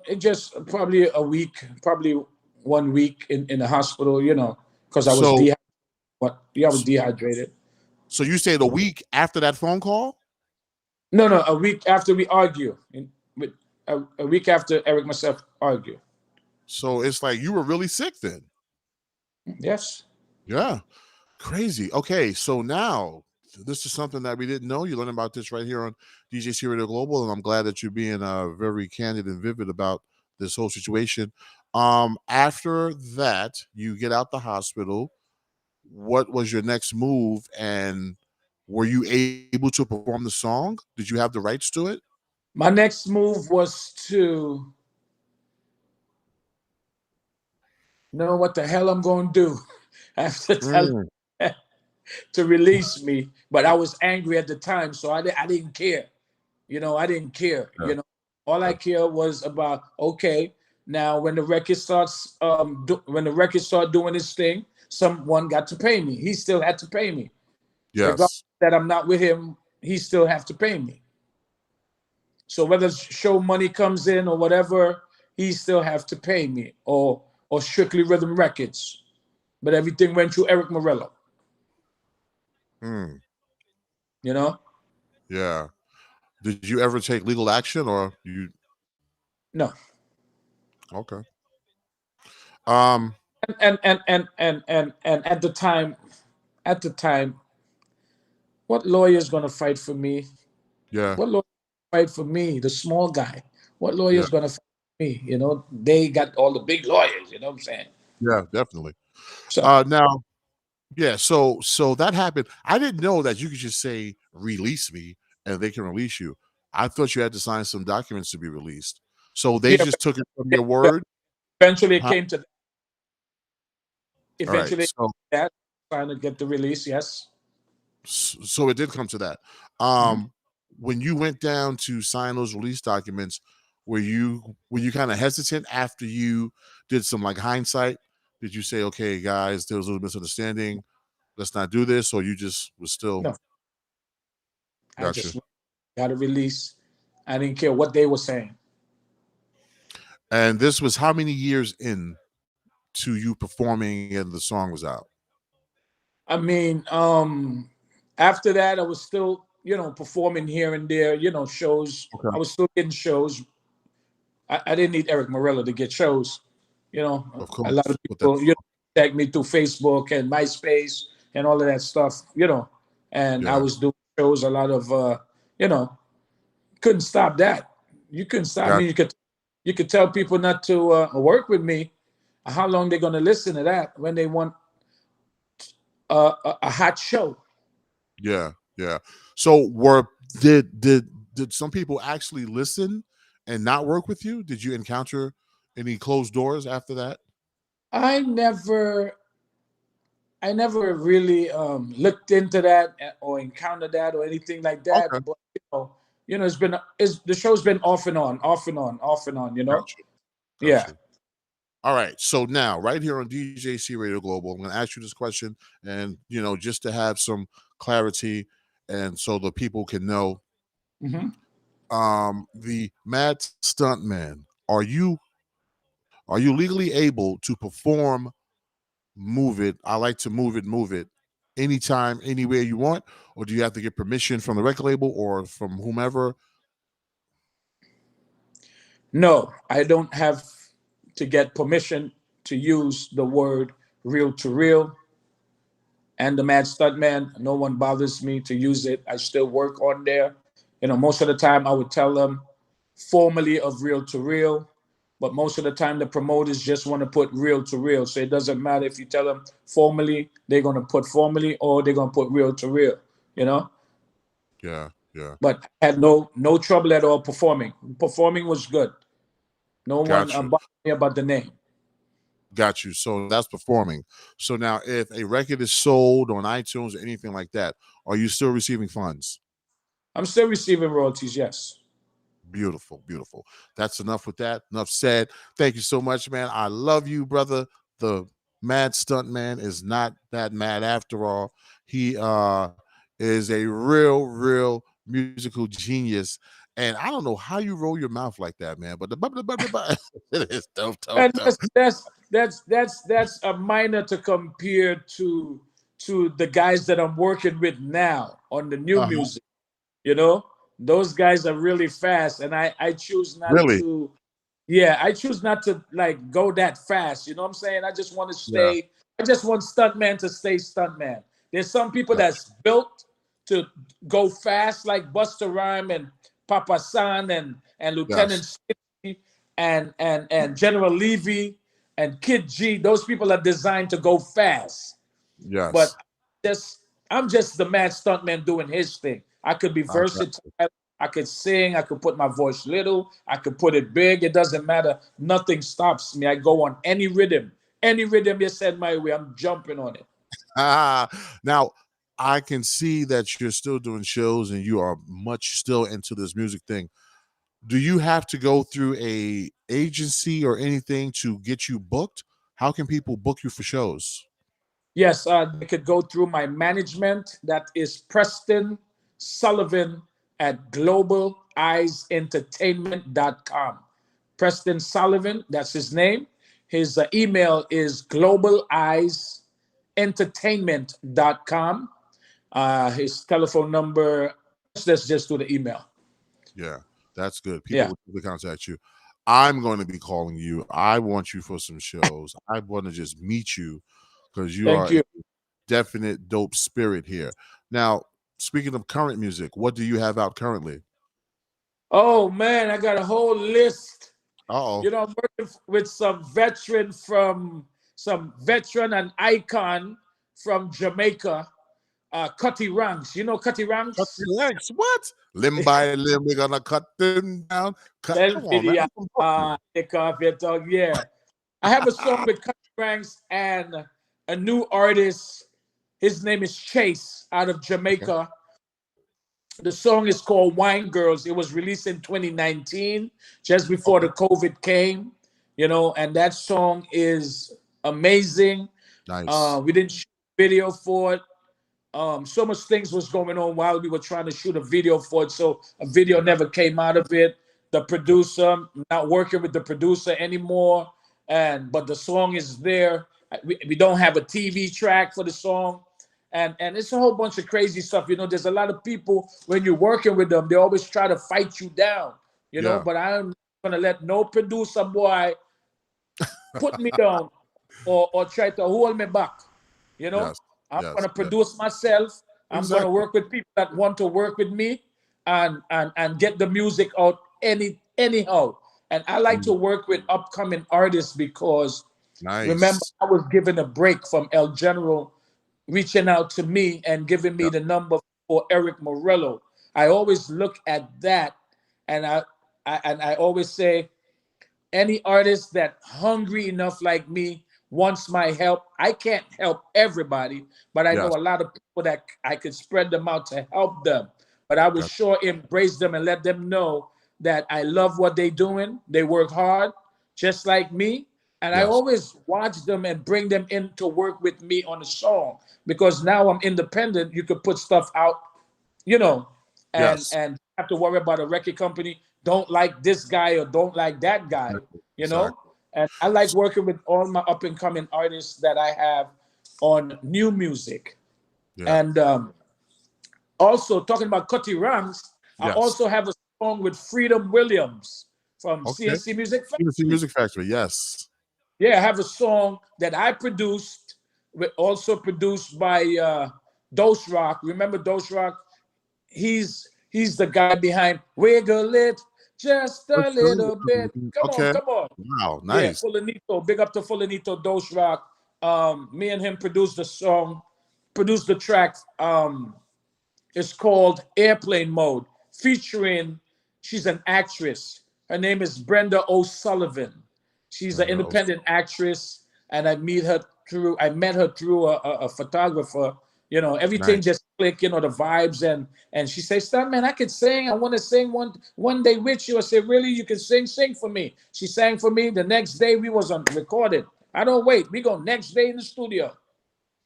it just probably a week, probably 1 week in the hospital. You know, because I was dehydrated. So you stayed a week after that phone call? No, a week after we argue. A week after Eric and myself argue. So it's like you were really sick then. Yes. Yeah. Crazy. Okay. So now this is something that we didn't know. You learned about this right here on DJCRadio Global. And I'm glad that you're being very candid and vivid about this whole situation. After that, you get out the hospital. What was your next move? And were you able to perform the song? Did you have the rights to it? My next move was to know what the hell I'm going to do after telling to release me. But I was angry at the time, so I didn't care. You know, I didn't care. Yeah. You know, all I care was about, okay, now when the record starts, doing its thing, someone got to pay me. He still had to pay me. Yes. Regardless that I'm not with him, he still have to pay me. So whether show money comes in or whatever, he still have to pay me, or Strictly Rhythm Records. But everything went through Eric Morello. You know? Yeah. Did you ever take legal action or you? No. Okay. And at the time, what lawyer is gonna fight for me? Yeah. What lawyer fight for me, the small guy? What lawyer is gonna fight for me? You know, they got all the big lawyers. You know what I'm saying? Yeah, definitely. So now, yeah. So that happened. I didn't know that you could just say release me and they can release you. I thought you had to sign some documents to be released. So they just took it from your word. Eventually, it came to that. Eventually, right, so, that trying to get the release. Yes. So it did come to that. When you went down to sign those release documents, were you kind of hesitant after you did some like hindsight? Did you say, okay, guys, there was a little misunderstanding, let's not do this, or you just was still? No. I just got a release. I didn't care what they were saying. And this was how many years in to you performing and the song was out? I mean, after that, I was still, you know, performing here and there, you know, shows. Okay. I was still getting shows. I didn't need Eric Morello to get shows. You know, of course. A lot of people, you know, tag me through Facebook and MySpace and all of that stuff, you know. And I was doing shows, a lot of you know, couldn't stop that. You couldn't stop Got me. You could tell people not to work with me. How long they're gonna listen to that when they want a hot show? yeah, yeah. So did some people actually listen and not work with you? Did you encounter any closed doors after that? I never I never really looked into that or encountered that or anything like Okay, that. But it's the show's been off and on, off and on, off and on. got you, got Yeah. you. All right. So now, right here on DJC Radio Global, I'm going to ask you this question, and just to have some clarity, and so the people can know, Hmm. the Mad Stuntman, are you legally able to perform "Move It"? I like to move it, anytime, anywhere you want, or do you have to get permission from the record label or from whomever? No, I don't have to get permission to use the word real to real and the Mad Stuntman. No one bothers me to use it. I still work on there. Most of the time I would tell them formally of real to real, but most of the time the promoters just want to put real to real. So it doesn't matter if you tell them formally, they're going to put formally or they're going to put real to real, you know? Yeah, yeah. But I had no trouble at all performing. Performing was good. No one Got you. bothered me about the name. Got you. So that's performing. So now, if a record is sold on iTunes or anything like that, are you still receiving funds? I'm still receiving royalties, yes. Beautiful, beautiful. That's enough with that. Enough said. Thank you so much, man. I love you, brother. The Mad Stuntman is not that mad after all. He is a real musical genius. And I don't know how you roll your mouth like that, man. But it is dope, dope, And dope. that's a minor to compare to the guys that I'm working with now on the new Uh-huh. music. You know, those guys are really fast, and I choose not Really? to. Yeah, I choose not to like go that fast. You know what I'm saying? I just want to Yeah. stay. I just want stuntman to stay stuntman. There's some people Got that's built to go fast, like Busta Rhyme and Papa San and you. Yes. Lieutenant Stitchie and General Levy and Kid G. Those people are designed to go fast. But Yes. just I'm just the mad stuntman doing his thing. I could be I got versatile. I could sing. I could put my voice little. I could put it big. It doesn't matter. Nothing stops me. I go on any rhythm. Any rhythm you send my way, I'm jumping on it. now I can see that you're still doing shows and you are much still into this music thing. Do you have to go through a agency or anything to get you booked? How can people book you for shows? Yes, they could go through my management. That is Preston Sullivan at globaleyesentertainment.com. Preston Sullivan, that's his name. His email is globaleyesentertainment.com. His telephone number, let's just do the email. Yeah, that's good. People Yeah. will contact you. I'm going to be calling you. I want you for some shows. I want to just meet you because you Thank are a you. definite dope spirit here. Now, speaking of current music, what do you have out currently? Oh, man, I got a whole list. Uh-oh. I'm working with some veteran and icon from Jamaica, Cutty Ranks. You know Cutty Cut Ranks? your legs. What? Limb by limb, we're gonna cut them down. Come on, man. Selfie, I'm from Brooklyn. take off your tongue. Yeah. I have a song with Cutty Ranks and a new artist. His name is Chase out of Okay. Jamaica. The song is called Wine Girls. It was released in 2019, just before the Okay. COVID came, and that song is amazing. Nice. We didn't shoot a video for it. So much things was going on while we were trying to shoot a video for it. So a video never came out of it. The producer, not working with the producer anymore. But the song is there. We don't have a TV track for the song. And it's a whole bunch of crazy stuff. There's a lot of people when you're working with them, they always try to fight you down, Yeah. but I'm not gonna let no producer boy put me down or try to hold me back. You know, Yes. I'm Yes. gonna Yes. produce myself. I'm gonna Exactly. work with people that want to work with me, and get the music out anyhow. And I like to work with upcoming artists because remember Nice. I was given a break from El General reaching out to me and giving me Yep. the number for Eric Morello. I always look at that, and I always say any artist that hungry enough like me wants my help. I can't help everybody, but I know Yes. a lot of people that I could spread them out to help them. But I would Got sure embrace them and let them know that I love what they're doing. They work hard, just like me. And I Yes. always watch them and bring them in to work with me on a song because now I'm independent. You could put stuff out, you know, Yes. and have to worry about a record company don't like this guy or don't like that guy, you know. Exactly. And I like working with all my up and coming artists that I have on new music. Yeah. And also talking about Cutty Ranks, I Yes. also have a song with Freedom Williams from Okay. CNC Music Unity Factory. Music Factory. Yes. Yeah, I have a song that I produced, also produced by Dose Rock. Remember Dose Rock? He's the guy behind Wiggle It just a little bit. Come on, Okay. come on. Wow. Yeah, Nice. Fulanito. Big up to Fulanito Dose Rock. Me and him produced the song, produced the track. It's called Airplane Mode, featuring, she's an actress. Her name is Brenda O'Sullivan. She's an Brenda Olsen. independent actress, and I met her through a photographer. You know, everything Nice. just clicked, you know, the vibes, and she says, "Stuntman, I could sing. I want to sing one day with you." I said, "Really? You can sing for me." She sang for me. The next day we was on recorded. I don't wait. We go next day in the studio.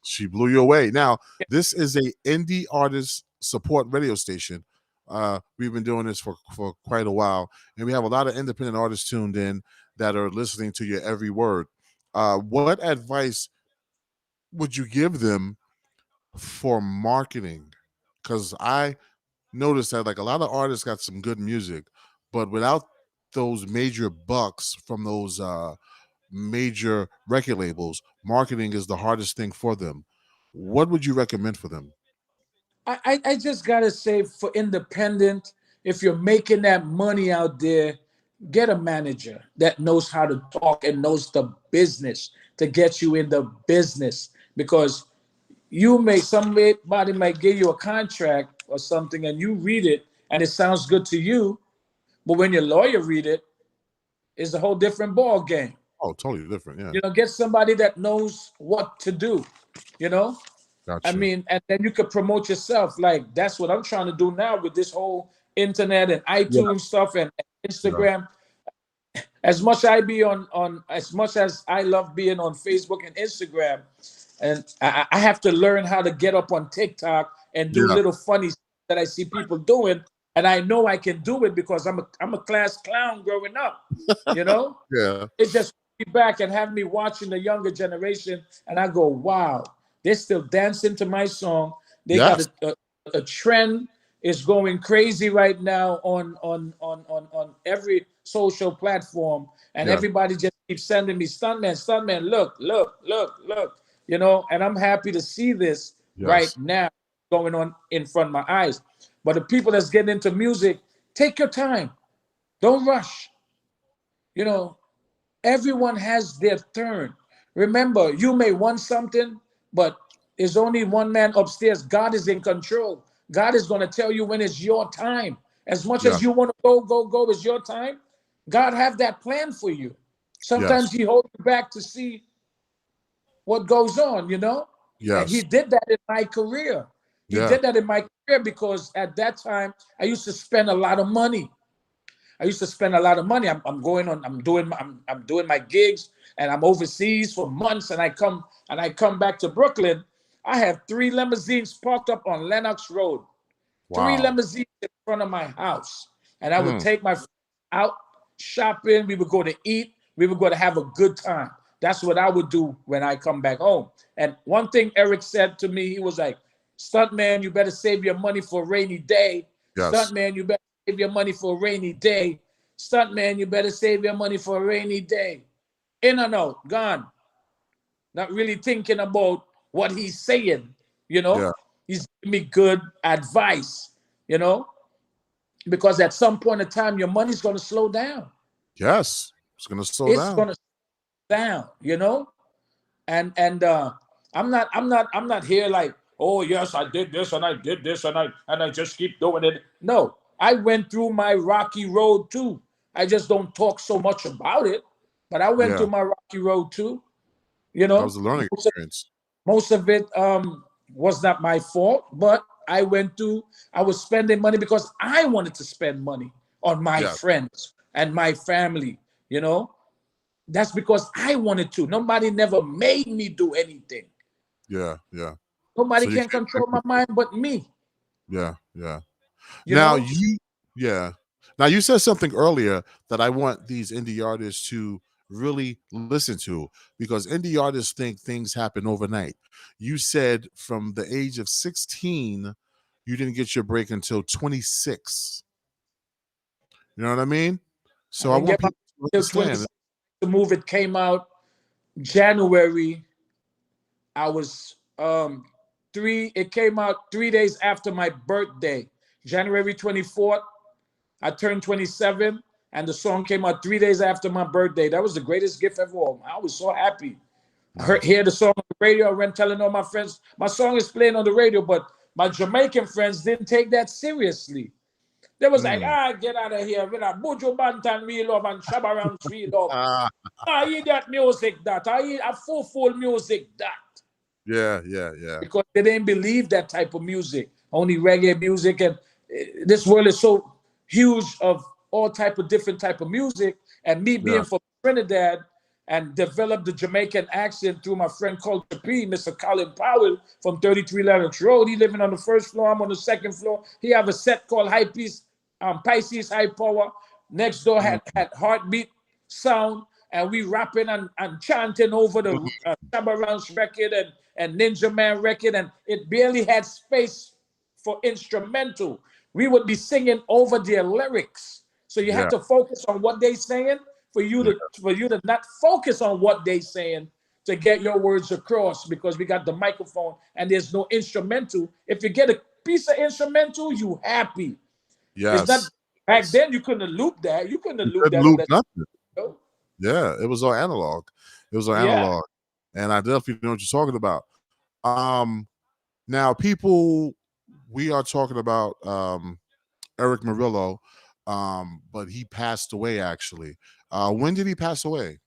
She blew you away. Now, this is a indie artist support radio station. We've been doing this for quite a while, and we have a lot of independent artists tuned in that are listening to your every word. What advice would you give them for marketing? Because I noticed that like a lot of artists got some good music, but without those major bucks from those major record labels, marketing is the hardest thing for them. What would you recommend for them? I just gotta say for independent, if you're making that money out there, get a manager that knows how to talk and knows the business to get you in the business because somebody might give you a contract or something and you read it and it sounds good to you, but when your lawyer read it, it's a whole different ball game. Oh, totally different. Yeah, You know, get somebody that knows what to do, you know? I gotcha. mean, and then you could promote yourself. Like that's what I'm trying to do now with this whole internet and Yeah, iTunes stuff and yeah, Instagram. As much I be on as much as I love being on Facebook and Instagram, and I have to learn how to get up on TikTok and do yeah, little funny stuff that I see people doing, and I know I can do it because I'm a class clown growing up, you know. yeah. It just put me back and have me watching the younger generation, and I go, wow, they're still dancing to my song. They got Yes, a trend is going crazy right now on every social platform, and yeah, everybody just keeps sending me stuntman, stuntman, look, you know, and I'm happy to see this right yes, now going on in front of my eyes. But the people that's getting into music, take your time, don't rush. You know, everyone has their turn. Remember, you may want something, but there's only one man upstairs. God is in control. God is going to tell you when it's your time. As much yeah, as you want to go, it's your time. God have that plan for you. Sometimes yes, he holds you back to see what goes on, you know? And he yes, did that in my career. He yeah, did that in my career because at that time I used to spend a lot of money. I used to spend a lot of money. I'm going on. I'm doing my gigs, and I'm overseas for months. And I come back to Brooklyn. I have 3 limousines parked up on Lenox Road. Three wow. limousines in front of my house, and I would Mm, take my friends out shopping. We would go to eat. We would go to have a good time. That's what I would do when I come back home. And one thing Eric said to me, he was like, "Stuntman, you better save your money for a rainy day. yes, Stuntman, you better save your money for a rainy day. Stuntman, you better save your money for a rainy day." In and out, gone. Not really thinking about what he's saying, you know. yeah, He's giving me good advice, you know. because at some point in time, your money's going to slow down. Yes, it's gonna slow It's down. going to slow down, you know. And I'm not here like, oh yes, I did this and I did this and I just keep doing it. No, I went through my rocky road too. I just don't talk so much about it, but I went Yeah, through my rocky road too. You that know, was a learning experience. most of it was not my fault, but I was spending money because I wanted to spend money on my Yeah, friends and my family, you know. That's because I wanted to. Nobody never made me do anything. yeah, yeah. Nobody So you can came control back my mind but me, yeah, yeah. you Now know. you yeah. Now you said something earlier that I want these indie artists to really listen to because indie artists think things happen overnight. You said from the age of 16, you didn't get your break until 26. You know what I mean? I So I didn't want get my people to till 20. understand. The movie came out January. I was it came out 3 days after my birthday, January 24th. I turned 27, and the song came out 3 days after my birthday. That was the greatest gift ever. I was so happy. Nice. Hear the song on the radio. I went telling all my friends, my song is playing on the radio, but my Jamaican friends didn't take that seriously. They was like, Mm. get out of here. With a Buju Banton we love and Shabba Ranks we love. Ah, I hear that music that. I hear a full music that. yeah, yeah, yeah, Because they didn't believe that type of music, only reggae music. And this world is so huge of all type of different type of music. And me yeah. being from Trinidad and developed the Jamaican accent through my friend Culture P, Mr. Colin Powell from 33 Lennox Road. He living on the first floor. I'm on the second floor. He have a set called High Peace, Pisces High Power. Next door Mm. had Heartbeat Sound, and we rapping and chanting over the Shabba Ranks record and Ninja Man record, and it barely had space for instrumental. We would be singing over their lyrics. So you have Yeah, to focus on what they saying yeah, for you to not focus on what they saying to get your words across, because we got the microphone and there's no instrumental. If you get a piece of instrumental, you happy. It's not yes, back yes. then you couldn't loop that. You couldn't You loop couldn't that on loop that nothing. show. Yeah, it was all analog. It was all Yeah. analog, and I definitely know what you're talking about. Um, Now people, we are talking about Eric Morello, but he passed away actually. When did he pass away?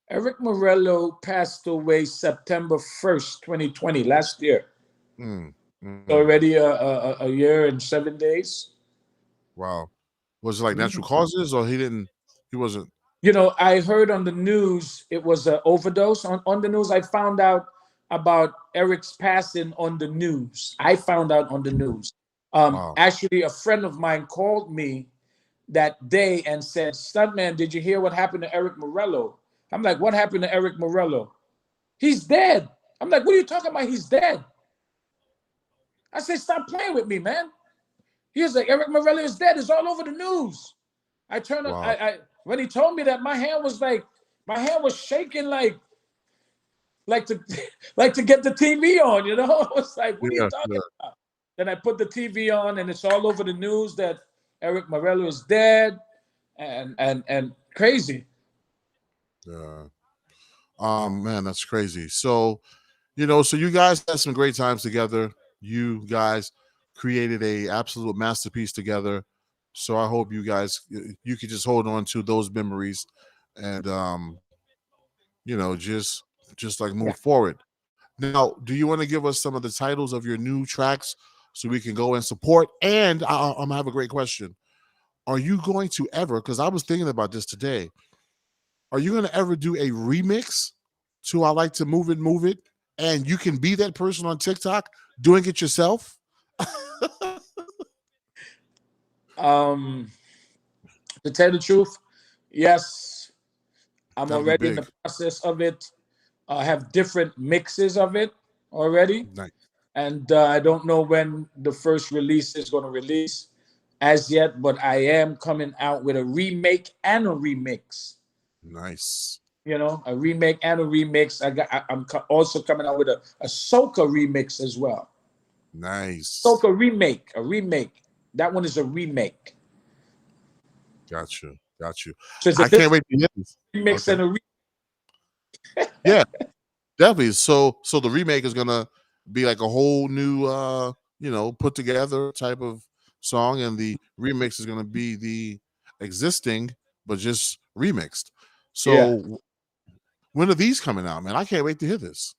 Eric Morello passed away September 1st, 2020, last year. Mm, mm, Already a year and 7 days. wow. Was it like Mhm. natural causes or he didn't? He wasn't. You know, I heard on the news it was an overdose. On the news, I found out about Eric's passing on the news. I found out on the news. Wow. Actually, a friend of mine called me that day and said, Stuntman, did you hear what happened to Eric Morello? I'm like, what happened to Eric Morello? He's dead. I'm like, what are you talking about? He's dead. I said, stop playing with me, man. He was like, Eric Morello is dead. It's all over the news. I turned on, Wow. when he told me that, my hand was shaking like to like to get the TV on, you know? I was like, what are you Yeah. talking Yeah. about? Then I put the TV on and it's all over the news that Eric Morello is dead and crazy. Yeah. Man, that's crazy. So, so you guys had some great times together. You guys created a absolute masterpiece together. So I hope you guys you could just hold on to those memories and just like Yeah. move forward. Now, do you want to give us some of the titles of your new tracks so we can go and support? And I'm gonna have a great question. Are you going to ever, because I was thinking about this today, are you going to ever do a remix to I Like to Move It? And you can be that person on TikTok doing it yourself? Um, to tell the truth, yes, I'm That'll be already in the big. process of it. I have different mixes of it already, Nice. and I don't know when the first release is going to release as yet, but I am coming out with a remake and a remix. Nice. You know, a remake and a remix. I'm also coming out with a soca remix as well. Nice. Soca remake, a remake. That one is a remake. Got you. Got you. So it's I can't wait to hear this. remix Okay. and a Yeah, definitely. So the remake is gonna be like a whole new put together type of song, and the remix is gonna be the existing but just remixed. yeah. So when are these coming out, man? I can't wait to hear this.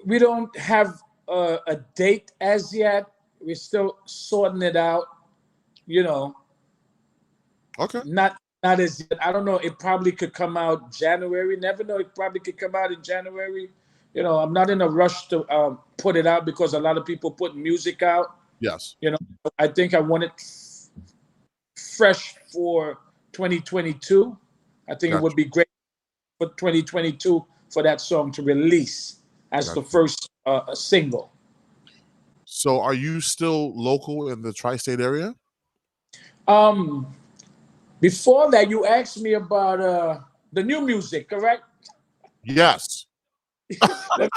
We don't have a date as yet. We're still sorting it out. You know, Okay. not as yet. I don't know. It probably could come out January. Never know. It probably could come out in January. You know, I'm not in a rush to put it out because a lot of people put music out. Yes. You know, I think I want it fresh for 2022. I think it would Gotcha. be great for 2022 for that song to release as the Gotcha. first single. So are you still local in the tri-state area? Before that, you asked me about the new music, correct? Yes. let,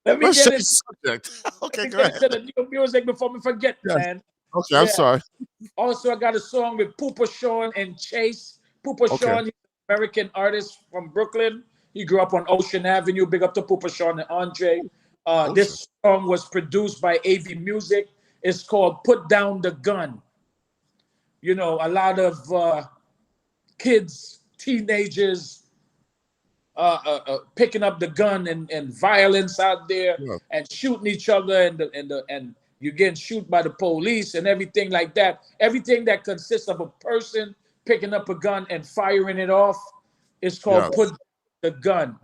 let me Let's get change it. the subject. Okay, Let me go get ahead. into the new music before we forget, Yes. man. Okay, I'm Yeah. sorry. Also, I got a song with Poopa Sean and Chase. Poopa Okay. Sean, he's an American artist from Brooklyn. He grew up on Ocean Avenue. Big up to Poopa Sean and Andre. This song was produced by AV Music. It's called Put Down the Gun. You know, a lot of kids, teenagers, picking up the gun and violence out there Yeah. and shooting each other and you getting shot by the police and everything like that. Everything that consists of a person picking up a gun and firing it off is called Yes. Put the Gun.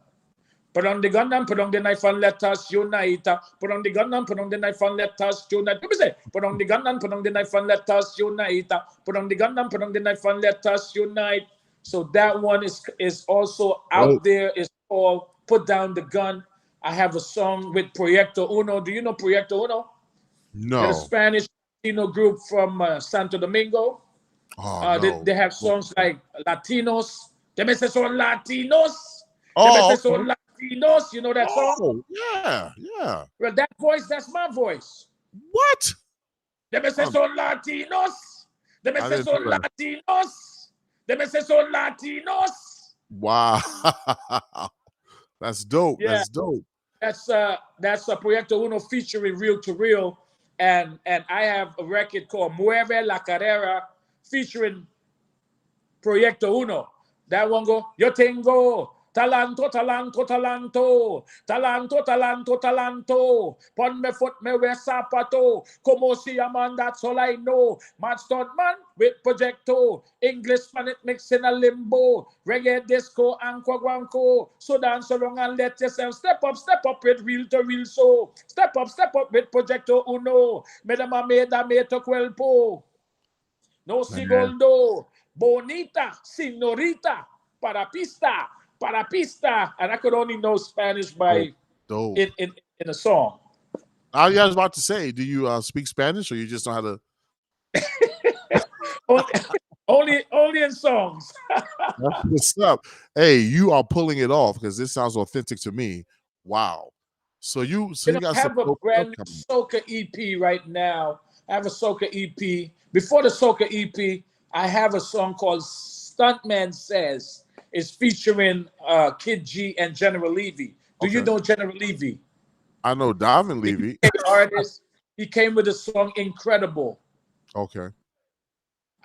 Put on the gun and put on the knife and let us unite. Put on the gun and put on the knife and let us unite. Let me say, put on the gun and put on the knife and let us unite. Put on the gun and put on the knife and let us unite. So that one is also out there. It's called Put Down the Gun. I have a song with Proyecto Uno. Do you know Proyecto Uno? No. They're a Spanish Latino group from Santo Domingo. Oh, no. They have songs like Latinos. They me say son Latinos. Oh, They say son Latinos. You know that song? Oh, yeah, yeah. Well, that voice, that's my voice. What? They me say son Latinos. They me I say didn't son know that. Latinos. They me say son Latinos. Wow. That's dope. Yeah. That's dope. That's a Proyecto Uno featuring Real to Real, and I have a record called Mueve la Carrera featuring Proyecto Uno. That one go, yo tengo talento, talento, talento, talento, talento, talento. Ponme foot, me wear zapato. Como se llaman, that's all I know. Man, Stuntman with Projecto. Englishman, it mix in a limbo. Reggae, disco, and quaguanco. So dance along and let yourself step up with Real to Real. So step up with Projecto Uno. Medama meda meto cuerpo. No sigoldo. Bonita, señorita, para pista. And I could only know Spanish by Dope. in a song. I was about to say, do you speak Spanish or you just know how to? only in songs. That's what's up. Hey, you are pulling it off because this sounds authentic to me. Wow. So you got have a brand new soca EP right now. I have a soca EP. Before the soca EP, I have a song called Stuntman Says. It's featuring Kid G and General Levy. Do you know General Levy? I know Davin Levy. Artist. He came with a song Incredible. Okay.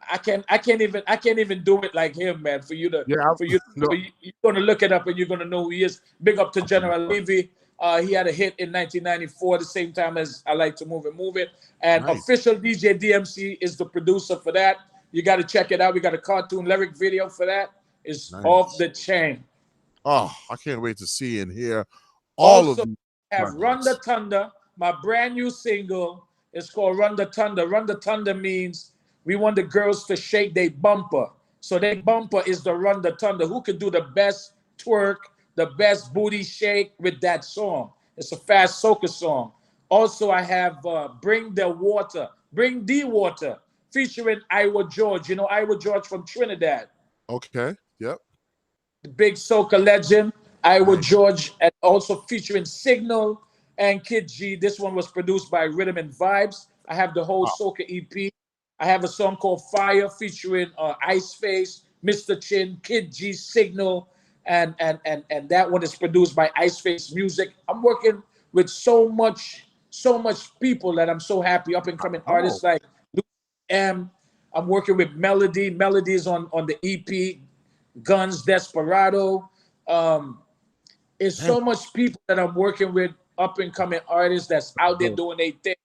I can't even do it like him, man. You're gonna look it up and you're gonna know who he is. Big up to General Levy. He had a hit in 1994, the same time as I Like to Move It. And Official DJ DMC is the producer for that. You got to check it out. We got a cartoon lyric video for that. It's off the chain. Oh, I can't wait to see and hear all also, of these. Have Run the Thunder, my brand new single. It's called Run the Thunder. Run the Thunder means we want the girls to shake their bumper. So their bumper is the Run the Thunder. Who can do the best twerk, the best booty shake with that song? It's a fast soca song. Also, I have Bring the Water, featuring Iowa George. You know Iowa George from Trinidad. Okay, yep. The big soca legend, Iowa George, and also featuring Signal and Kid G. This one was produced by Rhythm and Vibes. I have the whole soca EP. I have a song called Fire featuring Ice Face, Mr. Chin, Kid G Signal, and that one is produced by Ice Face Music. I'm working with so much people that I'm so happy. Up and coming Oh, artists like Luke M. I'm working with Melody. Melody is on the EP, Guns Desperado. Um, it's damn. so much people that I'm working with, up and coming artists that's out there doing their thing,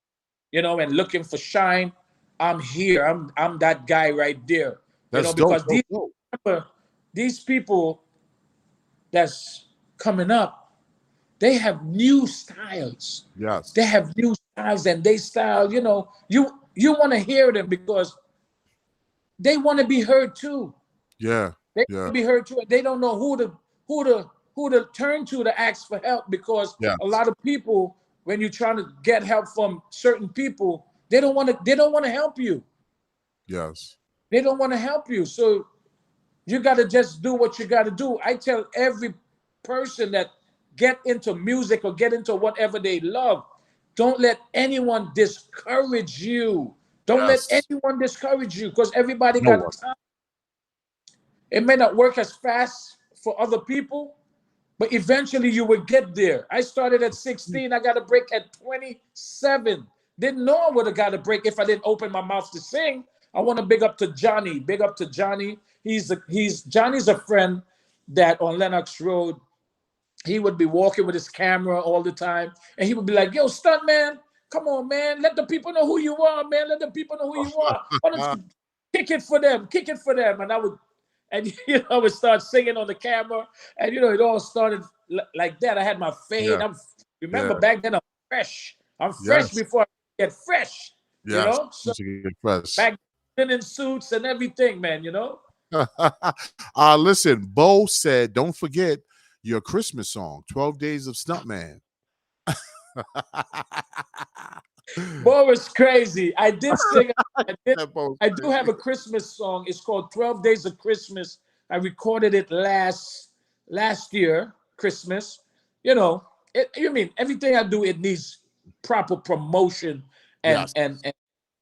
and looking for shine. I'm here. I'm that guy right there. That's dope, Because dope, dope. these people that's coming up, they have new styles. Yes. They have new styles, and they style, you want to hear them because they want to be heard too. Yeah. They Yeah. want to be heard too, and they don't know who to turn to ask for help, because Yes. a lot of people, when you're trying to get help from certain people, they don't want to help you. Yes. They don't want to help you. So you got to just do what you got to do. I tell every person that get into music or get into whatever they love, don't let anyone discourage you. Don't let Yes. anyone discourage you, because everybody No got one. time. It may not work as fast for other people, but eventually you will get there. I started at 16. I got a break at 27. Didn't know I would have got a break if I didn't open my mouth to sing. I want to big up to Johnny. Big up to Johnny. Johnny's a friend that on Lenox Road, he would be walking with his camera all the time, and he would be like, "Yo, Stuntman, come on, man. Let the people know who you are, man. Let the people know who you are. Why don't you kick it for them? Kick it for them." And I would start singing on the camera, and it all started like that. I had my fade. Yeah. Remember Yeah. back then, I'm fresh. I'm fresh Yes. before I get fresh. Yes. So Music is fresh. back then in suits and everything, man. Listen, Bo said, don't forget your Christmas song, 12 Days of Stuntman. Boy, was crazy. I did sing. I did. That Bo's I do have crazy. a Christmas song. It's called 12 Days of Christmas. I recorded it last year, Christmas. You mean everything I do, it needs proper promotion and Yes. and, and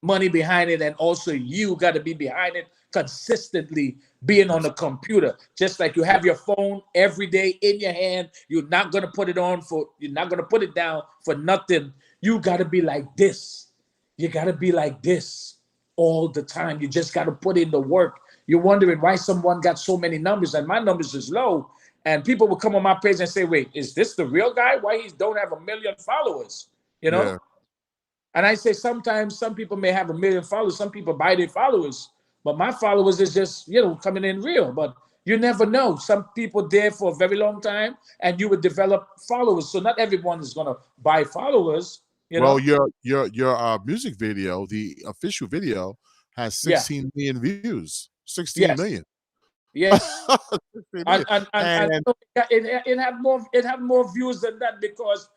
money behind it, and also you got to be behind it consistently, being on Yes. the computer. Just like you have your phone every day in your hand, you're not gonna put it down for nothing. You got to be like this. You got to be like this all the time. You just got to put in the work. You're wondering why someone got so many numbers and my numbers is low. And people will come on my page and say, "Wait, is this the real guy? Why he don't have a million followers?" You Yeah. know? And I say sometimes some people may have a million followers. Some people buy their followers, but my followers is just coming in real. But you never know. Some people there for a very long time, and you would develop followers. So not everyone is gonna buy followers. You Well, know? your music video, the official video, has Yeah. 16 million views. 16 Yes. million. Yes. 16 And million. and And it have more views than that, because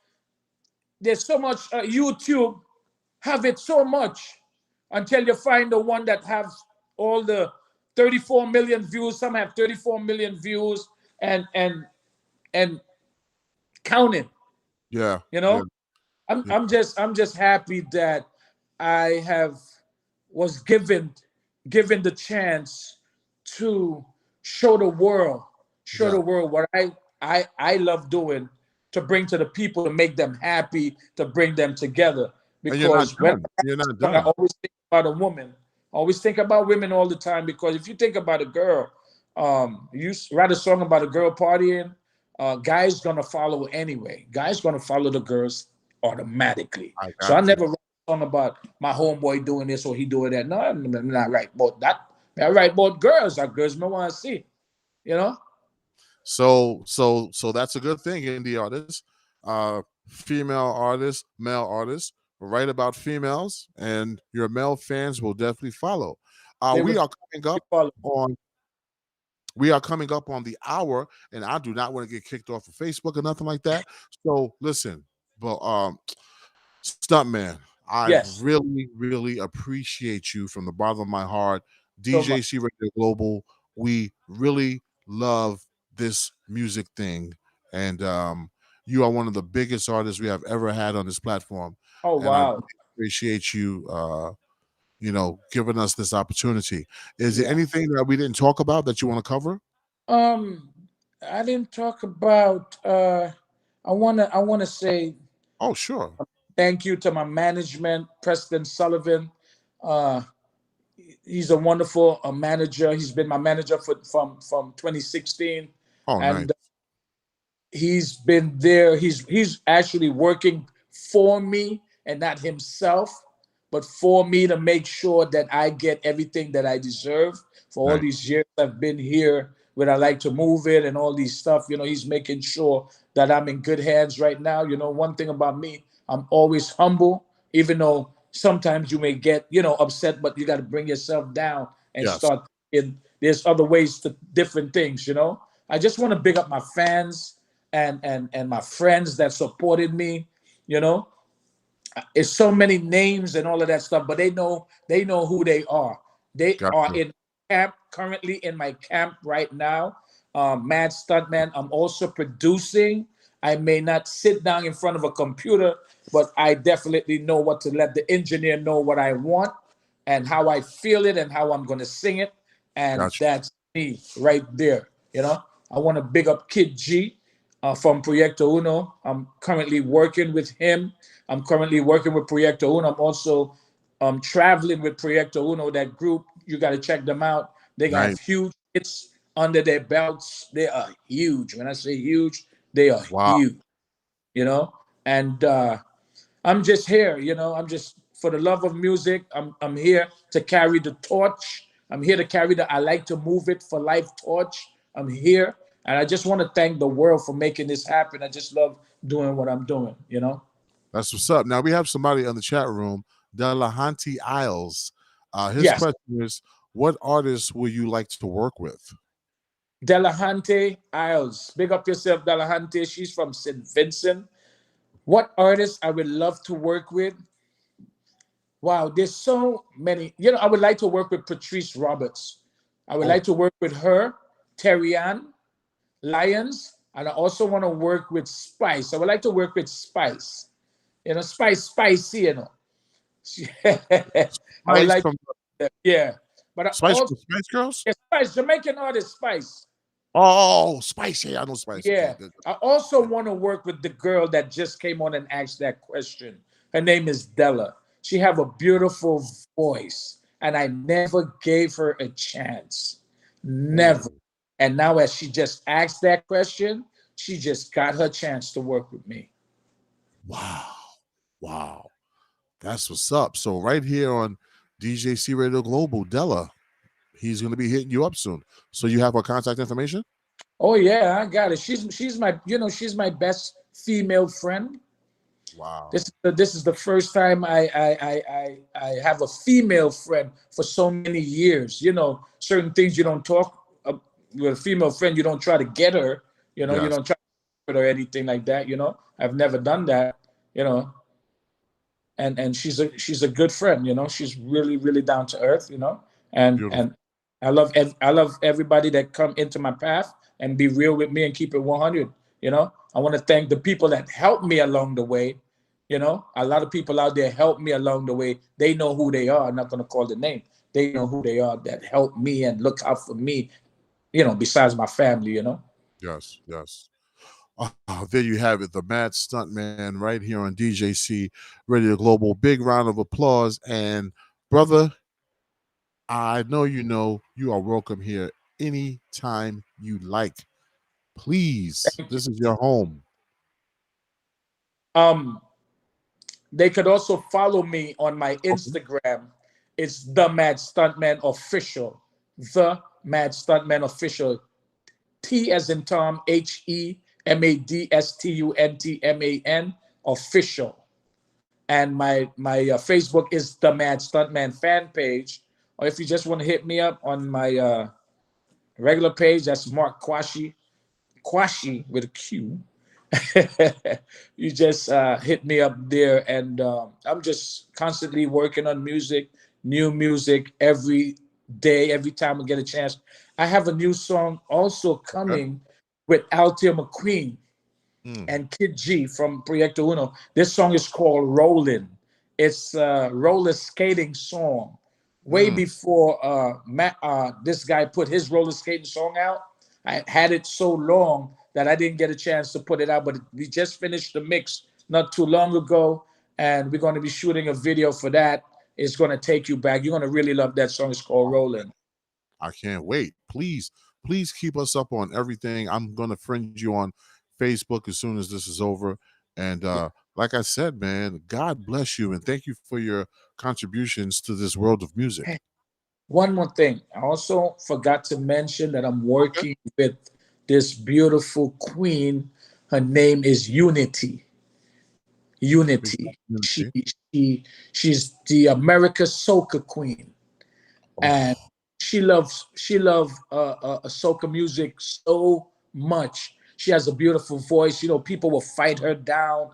there's so much. YouTube have it so much until you find the one that have all the 34 million views. Some have 34 million views and counting. yeah, You yeah, know, I'm yeah. I'm just happy that I was given the chance to show the world show Yeah. the world what I love doing, to bring to the people, to make them happy, to bring them together. And you're not Because when done. You're not I done. always think about a woman. I always think about women all the time, because if you think about a girl, you write a song about a girl partying, guys gonna follow anyway. Guys gonna follow the girls automatically. I So I got you. never write a song about my homeboy doing this or he doing that. No, I'm not right about that. I write about girls. That girls may want to see. You know? So that's a good thing, indie artists, female artists, male artists. Write about females, and your male fans will definitely follow. They We would are coming up follow. on the hour, and I do not want to get kicked off of Facebook or nothing like that. So listen, but Stuntman, I Yes. really, really appreciate you from the bottom of my heart. So much. DJC Radio Global, we really love this music thing. And you are one of the biggest artists we have ever had on this platform. Oh And I wow. really appreciate you giving us this opportunity. Is there Yeah. anything that we didn't talk about that you want to cover? Um, I didn't talk about. I wanna say Oh, sure. thank you to my management, Preston Sullivan. Uh, he's a wonderful manager. He's been my manager from 2016, Oh, nice. and he's been there. He's actually working for me and not himself, but for me to make sure that I get everything that I deserve for all Nice. these years I've been here. Where I like to move it and all these stuff, he's making sure that I'm in good hands right now. One thing about me, I'm always humble, even though sometimes you may get, upset, but you got to bring yourself down and Yes. start in. There's other ways to different things. I just want to big up my fans and my friends that supported me. You know, it's so many names and all of that stuff, but they know who they are. They are Gotcha. in camp currently in my camp right now. Mad Stuntman. I'm also producing. I may not sit down in front of a computer, but I definitely know what to let the engineer know what I want and how I feel it and how I'm going to sing it. And Gotcha. that's me right there. I want to big up Kid G from Proyecto Uno. I'm currently working with him. I'm currently working with Proyecto Uno. I'm also traveling with Proyecto Uno, that group. You got to check them out. They got Nice. huge hits under their belts. They are huge. When I say huge, they are Wow. huge, you know? And I'm just here, I'm just for the love of music. I'm here to carry the torch. I'm here to carry the I like to move it for life torch. I'm here. And I just want to thank the world for making this happen. I just love doing what I'm doing. That's what's up. Now we have somebody on the chat room, Delahanty Isles. His Yes. question is, what artists will you like to work with? Delahante Isles. Big up yourself, Delahante. She's from St. Vincent. What artists I would love to work with? Wow, there's so many. I would like to work with Patrice Roberts. I would Oh, like to work with her, Terry Ann Lyons, and I also want to work with Spice. I would like to work with Spice. Spice, spicy, I would Spice like, from yeah. But I Spice also, from Spice Girls? yeah, Spice, Jamaican artist Spice. Oh, Spice. Yeah, I know Spice. Okay, Yeah. good. I also want to work with the girl that just came on and asked that question. Her name is Della. She have a beautiful voice, and I never gave her a chance. Never. Ooh, And now as she just asked that question, she just got her chance to work with me. wow. Wow. That's what's up. So right here on DJC Radio Global, Della, he's going to be hitting you up soon. So you have our contact information? Oh yeah, I got it. She's my best female friend. Wow. This is the first time I have a female friend for so many years. Certain things you don't talk with a female friend. You don't try to get her. You Yes. don't try to get her or anything like that. I've never done that. You know, and she's a good friend. She's really really down to earth. And Beautiful. I love everybody that come into my path and be real with me and keep it 100. I want to thank the people that helped me along the way. A lot of people out there help me along the way. They know who they are. I'm not going to call the name. They know who they are that help me and look out for me. Besides my family. Yes. Yes. There you have it, the Mad Stuntman right here on DJC Radio Global. Big round of applause. And brother, I know you are welcome here anytime you like. Please, Thank you. this is your home. Um, they could also follow me on my Okay. Instagram. It's the Mad Stuntman Official. The Mad Stuntman Official. T as in Tom, HEMADSTUNTMAN Official. And my Facebook is the Mad Stuntman fan page. Or if you just want to hit me up on my regular page, that's Mark Kwashi with a Q. You just hit me up there, and I'm just constantly working on music, new music every day, every time I get a chance. I have a new song also Okay. coming with Althea McQueen Mm. and Kid G from Proyecto Uno. This song is called Rollin'. It's a roller skating song. way before this guy put his roller skating song out. I had it so long that I didn't get a chance to put it out, but we just finished the mix not too long ago, and we're going to be shooting a video for that. It's going to take you back. You're going to really love that song. It's called Rolling. I can't wait. Please keep us up on everything. I'm going to friend you on Facebook as soon as this is over. And like I said, man, God bless you and thank you for your contributions to this world of music. Hey, one more thing. I also forgot to mention that I'm working with this beautiful queen. Her name is Unity. Unity. She, she's the America Soca Queen, and she loves soca music so much. She has a beautiful voice. You know, people will fight her down,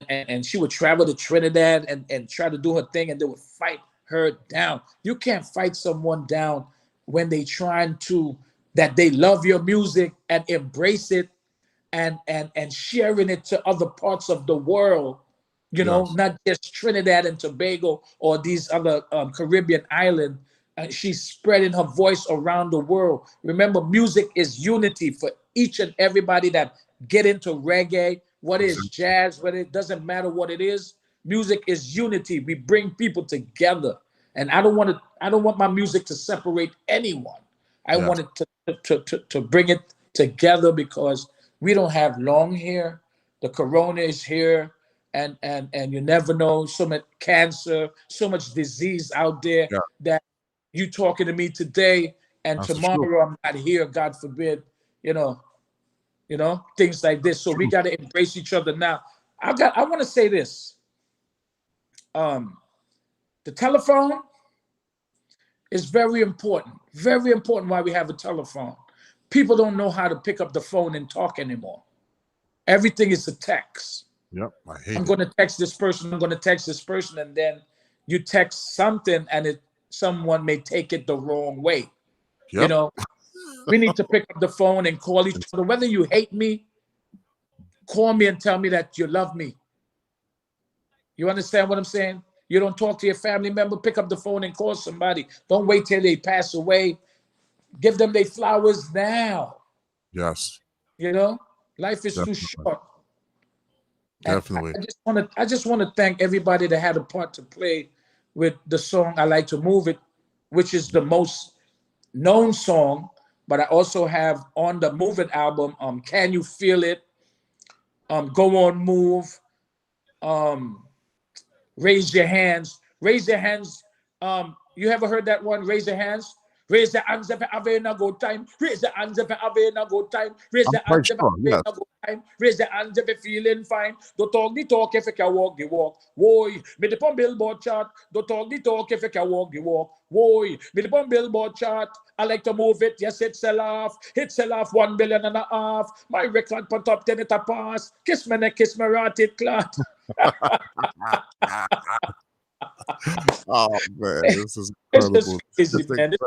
and she would travel to Trinidad and try to do her thing, and they would fight her down. You can't fight someone down when they trying to that they love your music and embrace it and sharing it to other parts of the world. You know, not just Trinidad and Tobago or these other Caribbean islands. She's spreading her voice around the world. Remember, music is unity for each and everybody that get into reggae. What is jazz? What it doesn't matter what it is. Music is unity. We bring people together, and I don't want my music to separate anyone. I want it to bring it together because we don't have long hair. The corona is here, and you never know. So much cancer, so much disease out there that you talking to me today and tomorrow I'm not here, God forbid, you know, things like this. So we got to embrace each other now. I want to say this. The telephone is very important. Very important why we have a telephone. People don't know how to pick up the phone and talk anymore. Everything is a text. Yep, I'm going to text this person. I'm going to text this person, and then you text something, and someone may take it the wrong way. Yep. You know, we need to pick up the phone and call each other. Whether you hate me, call me and tell me that you love me. You understand what I'm saying? You don't talk to your family member, pick up the phone and call somebody. Don't wait till they pass away. Give them their flowers now. Yes. You know, life is too short. Definitely. I just want to thank everybody that had a part to play with the song I Like to Move It, which is the most known song, but I also have on the Move It album, Can You Feel It, Go On Move, Raise Your Hands. Raise Your Hands. You ever heard that one? Raise Your Hands. Raise the hands if you have a good time. Raise the hands if you have a good time. Raise the hands if you have a good time. Raise the hands if you're feeling fine. Don't talk the talk if you can walk the walk. Whoa, me the pon billboard chart. Don't talk the talk if you can walk the walk. Whoa, me the pon billboard chart. I like to move it. Yes, it sell off. It sell off 1.5 billion. My record put top 10 it a pass. Kiss me neck, kiss me right, it clot. Oh man, this is incredible. It's just crazy, man. I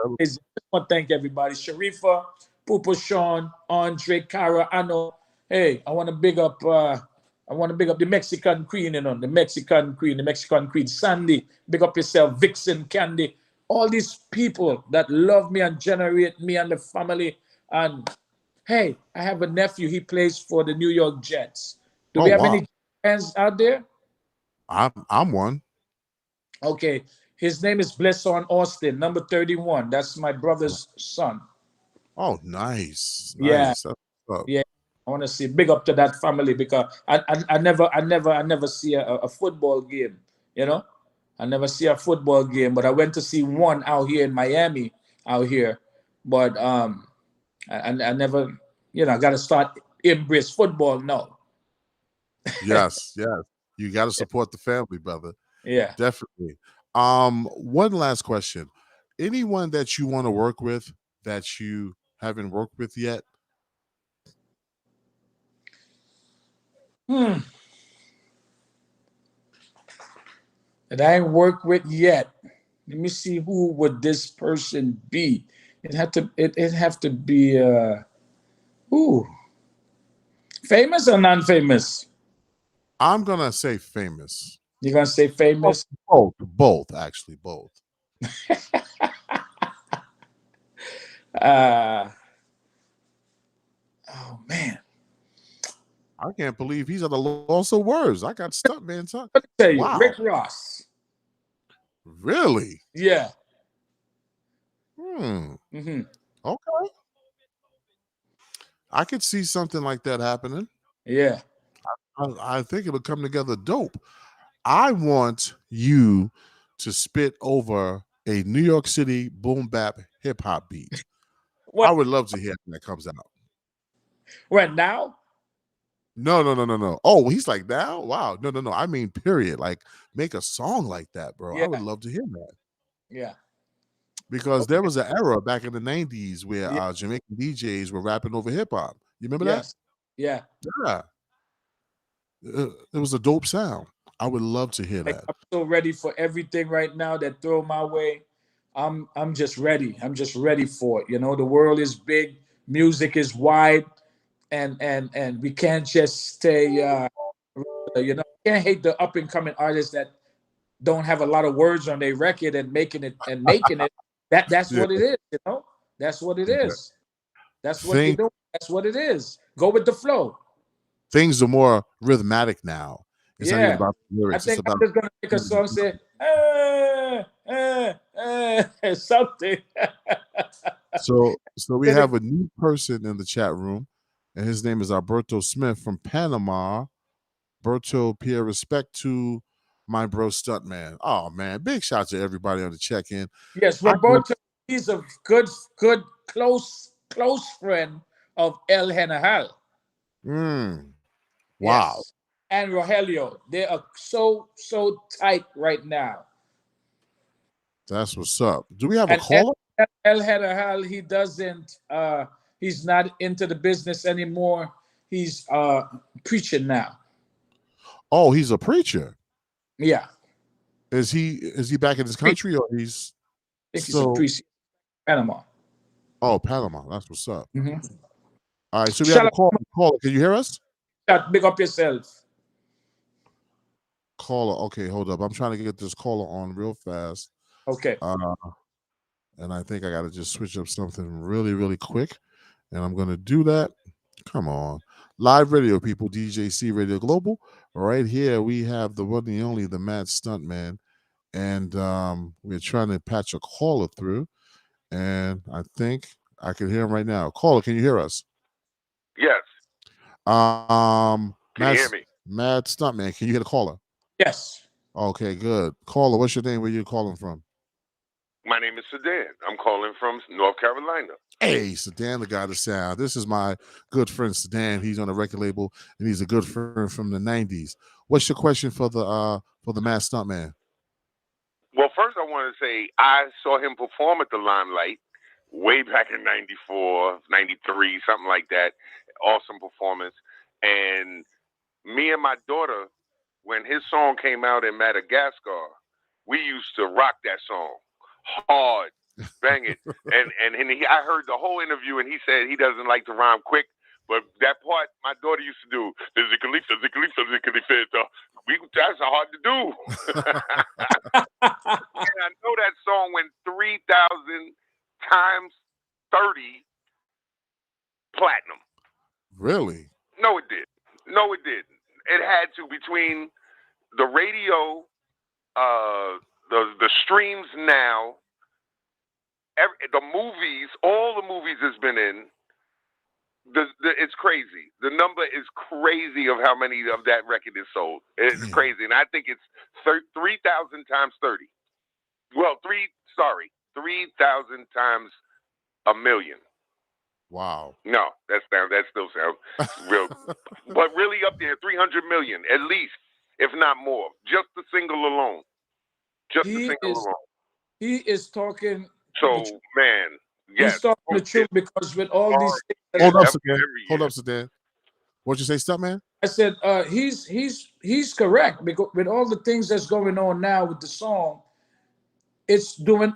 want to thank everybody. Sharifa, Pupa, Sean, Andre, Cara, Ano. Hey, I want to big up the Mexican Queen, the Mexican Queen, Sandy. Big up yourself, Vixen, Candy. All these people that love me and generate me and the family. And hey, I have a nephew. He plays for the New York Jets. Do we have any fans out there? I'm one. Okay, his name is Blesson Austin, number 31. That's my brother's son. Oh, nice. Yeah, yeah. I want to see big up to that family because I never see a football game. You know, I never see a football game, but I went to see one out here in Miami, out here. But I never, I got to start embrace football now. Yes. You got to support the family, brother. Yeah, definitely. One last question. Anyone that you want to work with that you haven't worked with yet? That I ain't worked with yet. Let me see, who would this person be? It have to be famous or non-famous? I'm gonna say famous. You're gonna say famous? Both, actually, both. uh, oh man, I can't believe he's at a loss of words. I got Stuntman talk. let me tell you, Wow. Rick Ross. Really? Yeah. Okay. I could see something like that happening. Yeah. I think it'll come together dope. I want you to spit over a New York City boom bap hip hop beat. What? I would love to hear when that comes out. Right now? No. Oh, he's like now? Wow. No. I mean, period. Like, make a song like that, bro. I would Yeah. love to hear that. Yeah. Because Okay. there was an era back in the 90s where Yeah. Jamaican DJs were rapping over hip hop. You remember Yes. Yeah. that? Yeah. It was a dope sound. I would love to hear that. I'm so ready for everything right now that throw my way. I'm just ready. I'm just ready for it. You know, the world is big, music is wide, and we can't just stay. You know, can't hate the up and coming artists that don't have a lot of words on their record and making it. That's Yeah. what it is. You know, that's what it Yeah. is. That's what we do. That's what it is. Go with the flow. Things are more rhythmic now. It's not even Yeah. about the I lyrics. It's think I'm about just gonna make a song say something. so we have a new person in the chat room, and his name is Alberto Smith from Panama. Berto, Pierre, respect to my bro Stuntman. Oh man, big shout out to everybody on the check-in. Yes, Roberto, he's a good, close friend of El General. Wow. Yes. And Rogelio. They are so tight right now. That's what's up. Do we have a And caller? El General, he doesn't he's not into the business anymore. He's preaching now. Oh, he's a preacher. Yeah. Is he back in his country or he's I think he's a priest. Panama. Oh, Panama. That's what's up. Mm-hmm. All right, so we have a caller. Can you hear us? Big up yourself. Caller. Okay, hold up. I'm trying to get this caller on real fast. Okay. And I think I got to just switch up something really, really quick. And I'm going to do that. Come on. Live radio, people. DJC Radio Global. Right here, we have the one and only, the Mad Stuntman. And we're trying to patch a caller through. And I think I can hear him right now. Caller, can you hear us? Yes. Can you hear me? Mad Stuntman, can you hear the caller? Yes. Okay, good. Caller, what's your name? Where you calling from? My name is Sedan. I'm calling from North Carolina. Hey, Sedan, the guy to sound. This is my good friend Sedan. He's on a record label, and he's a good friend from the '90s. What's your question for the Mad Stuntman? Well, first I want to say I saw him perform at the Limelight way back in 94, 93, something like that. Awesome performance. And me and my daughter, when his song came out in Madagascar, we used to rock that song hard, bang it. and I heard the whole interview, and he said he doesn't like to rhyme quick, but that part my daughter used to do, that's hard to do. And I know that song went 3,000 times 30 platinum. Really? No, it did. No, it didn't. It had to, between the radio, the streams now, the movies, all the movies it's been in. It's crazy. The number is crazy of how many of that record is sold. It's crazy, and I think it's 3,000 times 30. Well, 3,000 times a million. Wow. No, that still sounds real, but really up there, 300 million at least, if not more. Just the single alone. He is talking. So, man, yes. He's talking the truth, because with all these things. Hold up, Sedan. What'd you say, Stuntman? I said he's correct, because with all the things that's going on now with the song, it's doing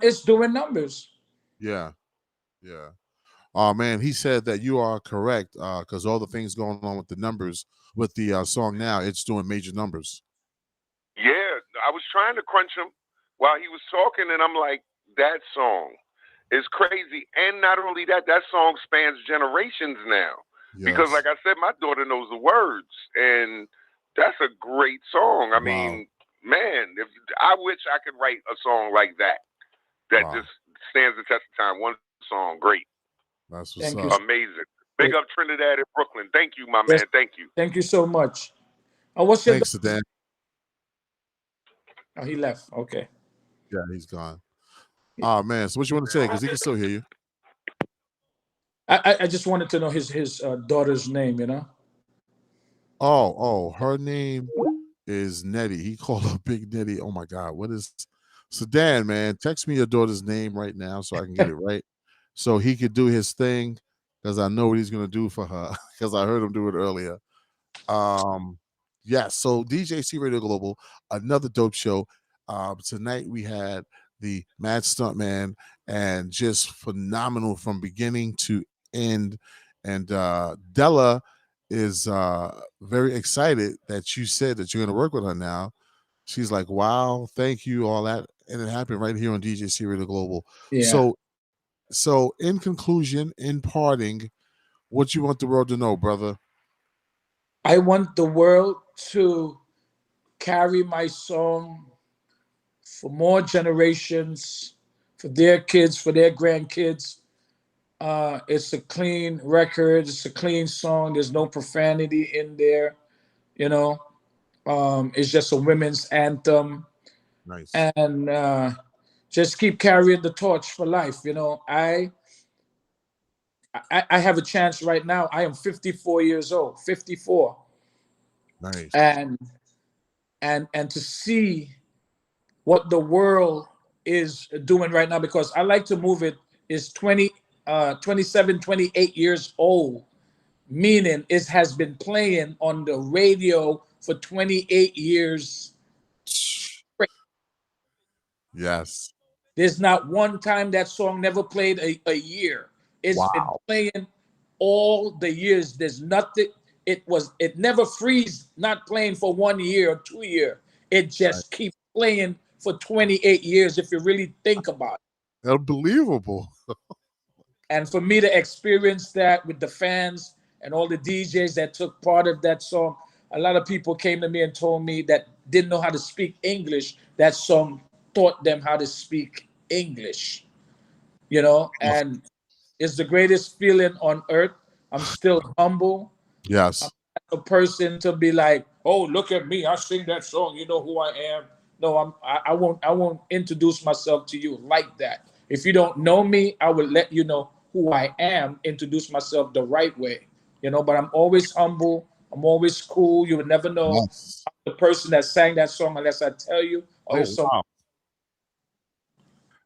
numbers. Yeah. Oh man, he said that you are correct, because all the things going on with the numbers with the song now, it's doing major numbers. Yeah, I was trying to crunch him while he was talking, and I'm like, that song is crazy. And not only that, that song spans generations now. Yes. Because like I said, my daughter knows the words, and that's a great song. I Wow. mean, man, if I wish I could write a song like that Wow. just stands the test of time. One song, great. That's what's Thank up. you. Amazing. Big up Trinidad and Brooklyn. Thank you, my Yes. man. Thank you. Thank you so much. What's your Thanks, Sedan. Oh, he left. Okay. Yeah, he's gone. Oh man, so what you want to say? Because he can still hear you. I just wanted to know his daughter's name, you know? Oh, her name is Nettie. He called her Big Nettie. Oh my God, what is Sedan, man? Text me your daughter's name right now so I can get it right. So he could do his thing, because I know what he's gonna do for her, because I heard him do it earlier. Yeah, so DJC Radio Global, another dope show. Tonight we had the Mad Stuntman, and just phenomenal from beginning to end. And Della is very excited that you said that you're going to work with her now. She's like, wow, thank you, all that. And it happened right here on DJC Radio Global. Yeah. So in conclusion, in parting, what you want the world to know, brother? I want the world to carry my song for more generations, for their kids, for their grandkids. It's a clean record. It's a clean song. There's no profanity in there. You know, it's just a women's anthem. Nice. And just keep carrying the torch for life. You know, I have a chance right now. I am 54 years old, 54. Nice. And to see what the world is doing right now, because I like to move it, is 27, 28 years old, meaning it has been playing on the radio for 28 years. Yes. There's not one time that song never played a year. It's been playing all the years. There's nothing. It never freeze not playing for 1 year or 2 years. It just keeps playing for 28 years if you really think about it. Unbelievable. And for me to experience that with the fans and all the DJs that took part of that song, a lot of people came to me and told me that didn't know how to speak English. That song taught them how to speak English, you know, and it's the greatest feeling on earth. I'm still humble. Yes. I'm not a person to be like, oh, look at me, I sing that song, you know who I am. No, I won't introduce myself to you like that. If you don't know me, I will let you know who I am, introduce myself the right way, you know, but I'm always humble. I'm always cool. You would never know the person that sang that song unless I tell you. Wow.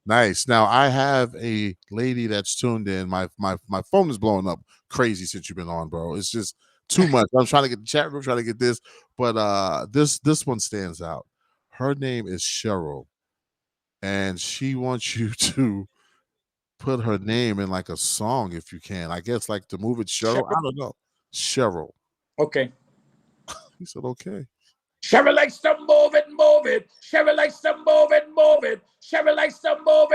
Nice. Now I have a lady that's tuned in. My phone is blowing up crazy since you've been on, bro. It's just too much. I'm trying to get the chat room, trying to get this, but this one stands out. Her name is Cheryl, and she wants you to put her name in like a song if you can. I guess like to move it, Cheryl. I don't know. Cheryl. Okay. He said okay. Cheryl likes to move it. Cheryl likes to move it. Cheryl likes to move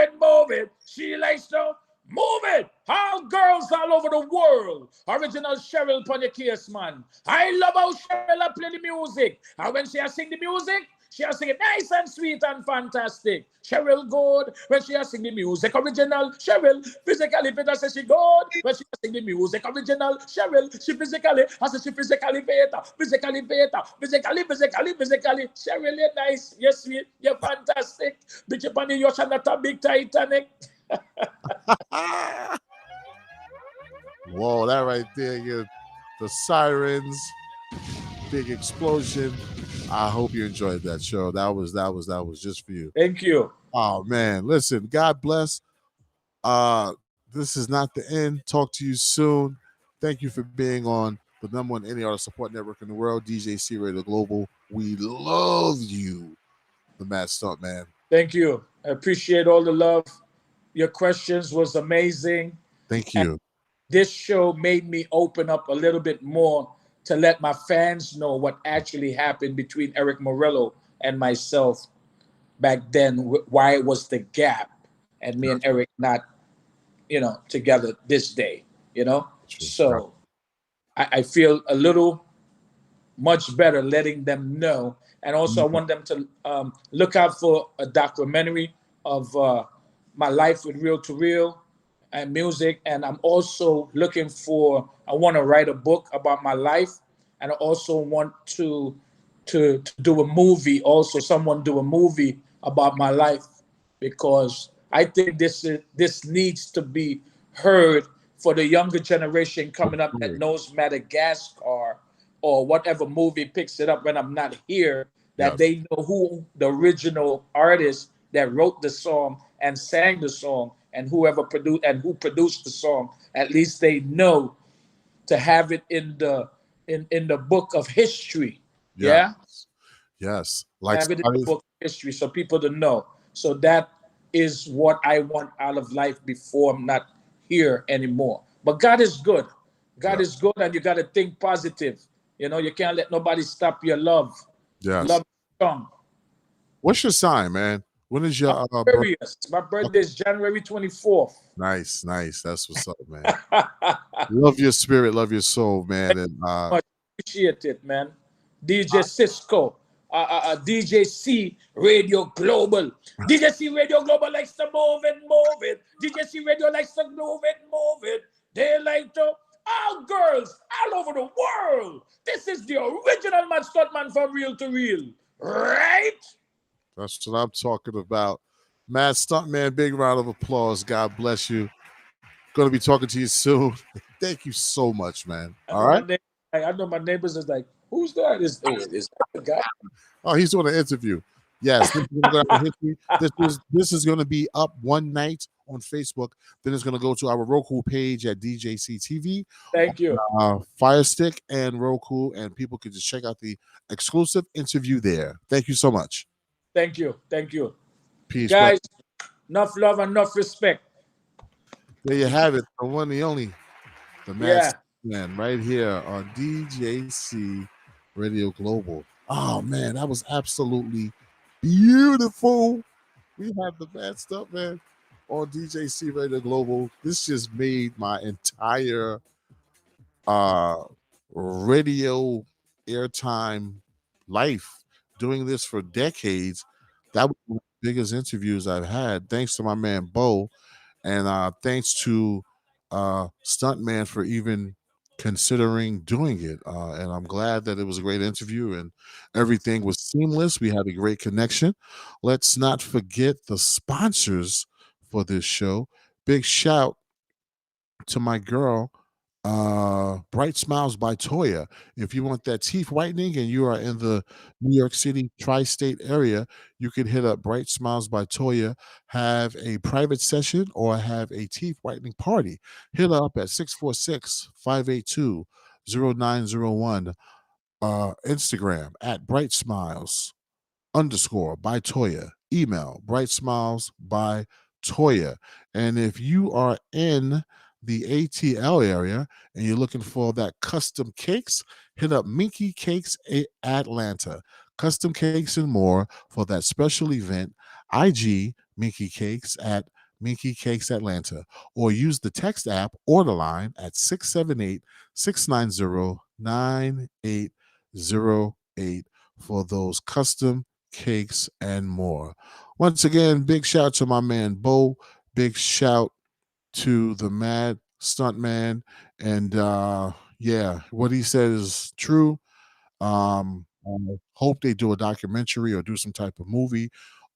it. She likes to move it. All girls all over the world. Original Cheryl pon your case, man. I love how Cheryl play the music. And when she sing the music, she sing it nice and sweet and fantastic. Cheryl good when she sing the music. Original Cheryl physically fit. I say she good when she sing the music. Original Cheryl, she physically. I say she physically better. Physically. Cheryl, you're nice. You're sweet. You're fantastic. Bitch up on the ocean, not a big Titanic. Whoa, that right there, the sirens, big explosion. I hope you enjoyed that show. That was just for you. Thank you. Oh man, listen, God bless. This is not the end. Talk to you soon. Thank you for being on the #1 any artist support network in the world, DJC Radio Global. We love you, the Mad Stuntman. Thank you. I appreciate all the love. Your questions was amazing. Thank you. And this show made me open up a little bit more to let my fans know what actually happened between Eric Morello and myself back then, why it was the gap. and me and Eric not, together this day, True. So I feel a little much better letting them know. And also, I want them to look out for a documentary of my life with Real to Real and music. And I'm also looking for, I want to write a book about my life. And I also want to do a movie, also someone do a movie about my life, because I think this needs to be heard for the younger generation coming up that knows Madagascar or whatever movie picks it up when I'm not here, that they know who the original artist that wrote the song and sang the song, and whoever produced and who produced the song. At least they know to have it in the book of history. Yeah. Yes. Like Have it in the book of history so people to know. So that is what I want out of life before I'm not here anymore. But God is good. God is good, and you got to think positive. You can't let nobody stop your love. Yes. Love is strong. What's your sign, man? When is your Aquarius. My birthday is January 24th. Nice. That's what's up, man. Love your spirit, love your soul, man. And appreciate it, man. DJ Cisco, DJC Radio Global. DJC Radio Global likes to move it. DJC Radio likes to move it. They like to, all girls all over the world. This is the original Mad Stuntman from Real to Real, right? That's what I'm talking about. Mad Stuntman, big round of applause. God bless you. Going to be talking to you soon. Thank you so much, man. All right. I know my neighbors is like, who's that? Is that the guy? Oh, he's doing an interview. Yes, this is going to be up one night on Facebook. Then it's going to go to our Roku page at DJC TV. Thank you. Fire Stick and Roku, and people can just check out the exclusive interview there. Thank you so much. Thank you. Peace, guys. Enough love and enough respect. There you have it. The one, the only, the Mad Man right here on DJC Radio Global. Oh man, that was absolutely beautiful. We have the Mad Stuntman on DJC Radio Global. This just made my entire radio airtime life. Doing this for decades, that was one of the biggest interviews I've had. Thanks to my man Bo, and thanks to Stuntman for even considering doing it. And I'm glad that it was a great interview and everything was seamless. We had a great connection. Let's not forget the sponsors for this show. Big shout to my girl, Bright Smiles by Toya. If you want that teeth whitening and you are in the New York City tri-state area, you can hit up Bright Smiles by Toya, have a private session or have a teeth whitening party. Hit up at 646-582-0901. Instagram at Bright Smiles _ by Toya. Email Bright Smiles by Toya. And if you are in the ATL area and you're looking for that custom cakes, hit up Minky Cakes Atlanta. Custom cakes and more for that special event. IG Minky Cakes at Minky Cakes Atlanta, or use the text app or the line at 678-690-9808 for those custom cakes and more. Once again, big shout out to my man Bo. Big shout to the Mad Stuntman, and what he said is true. I hope they do a documentary or do some type of movie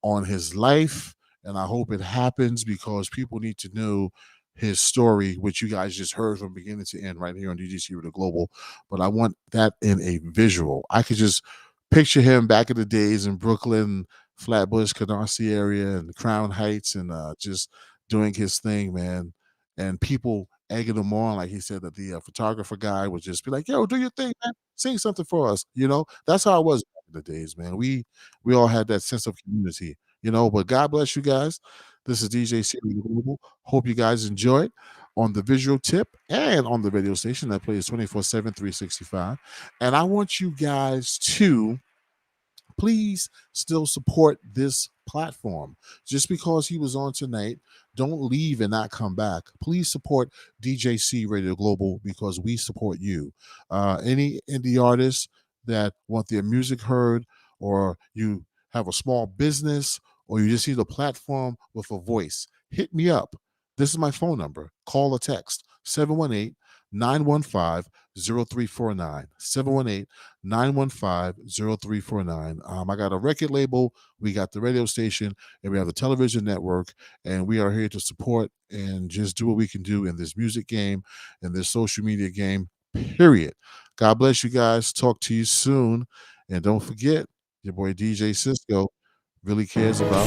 on his life, and I hope it happens because people need to know his story, which you guys just heard from beginning to end right here on DJC Radio Global. But I want that in a visual. I could just picture him back in the days in Brooklyn, Flatbush, Canarsie area, and Crown Heights, and just doing his thing, man. And people egging him on, like he said, that the photographer guy would just be like, yo, do your thing, man. Sing something for us. That's how it was back in the days, man. We all had that sense of community, but God bless you guys. This is DJC Global. Hope you guys enjoyed on the visual tip and on the radio station that plays 24/7, 365. And I want you guys to please still support this platform. Just because he was on tonight, don't leave and not come back. Please support DJC Radio Global because we support you. Any indie artists that want their music heard, or you have a small business, or you just need a platform with a voice, hit me up. This is my phone number. Call or text 718-915-0349. 718-915-0349. I got a record label, we got the radio station, and we have the television network, and we are here to support and just do what we can do in this music game, in this social media game, period. God bless you guys. Talk to you soon. And don't forget, your boy DJ Cisco really cares about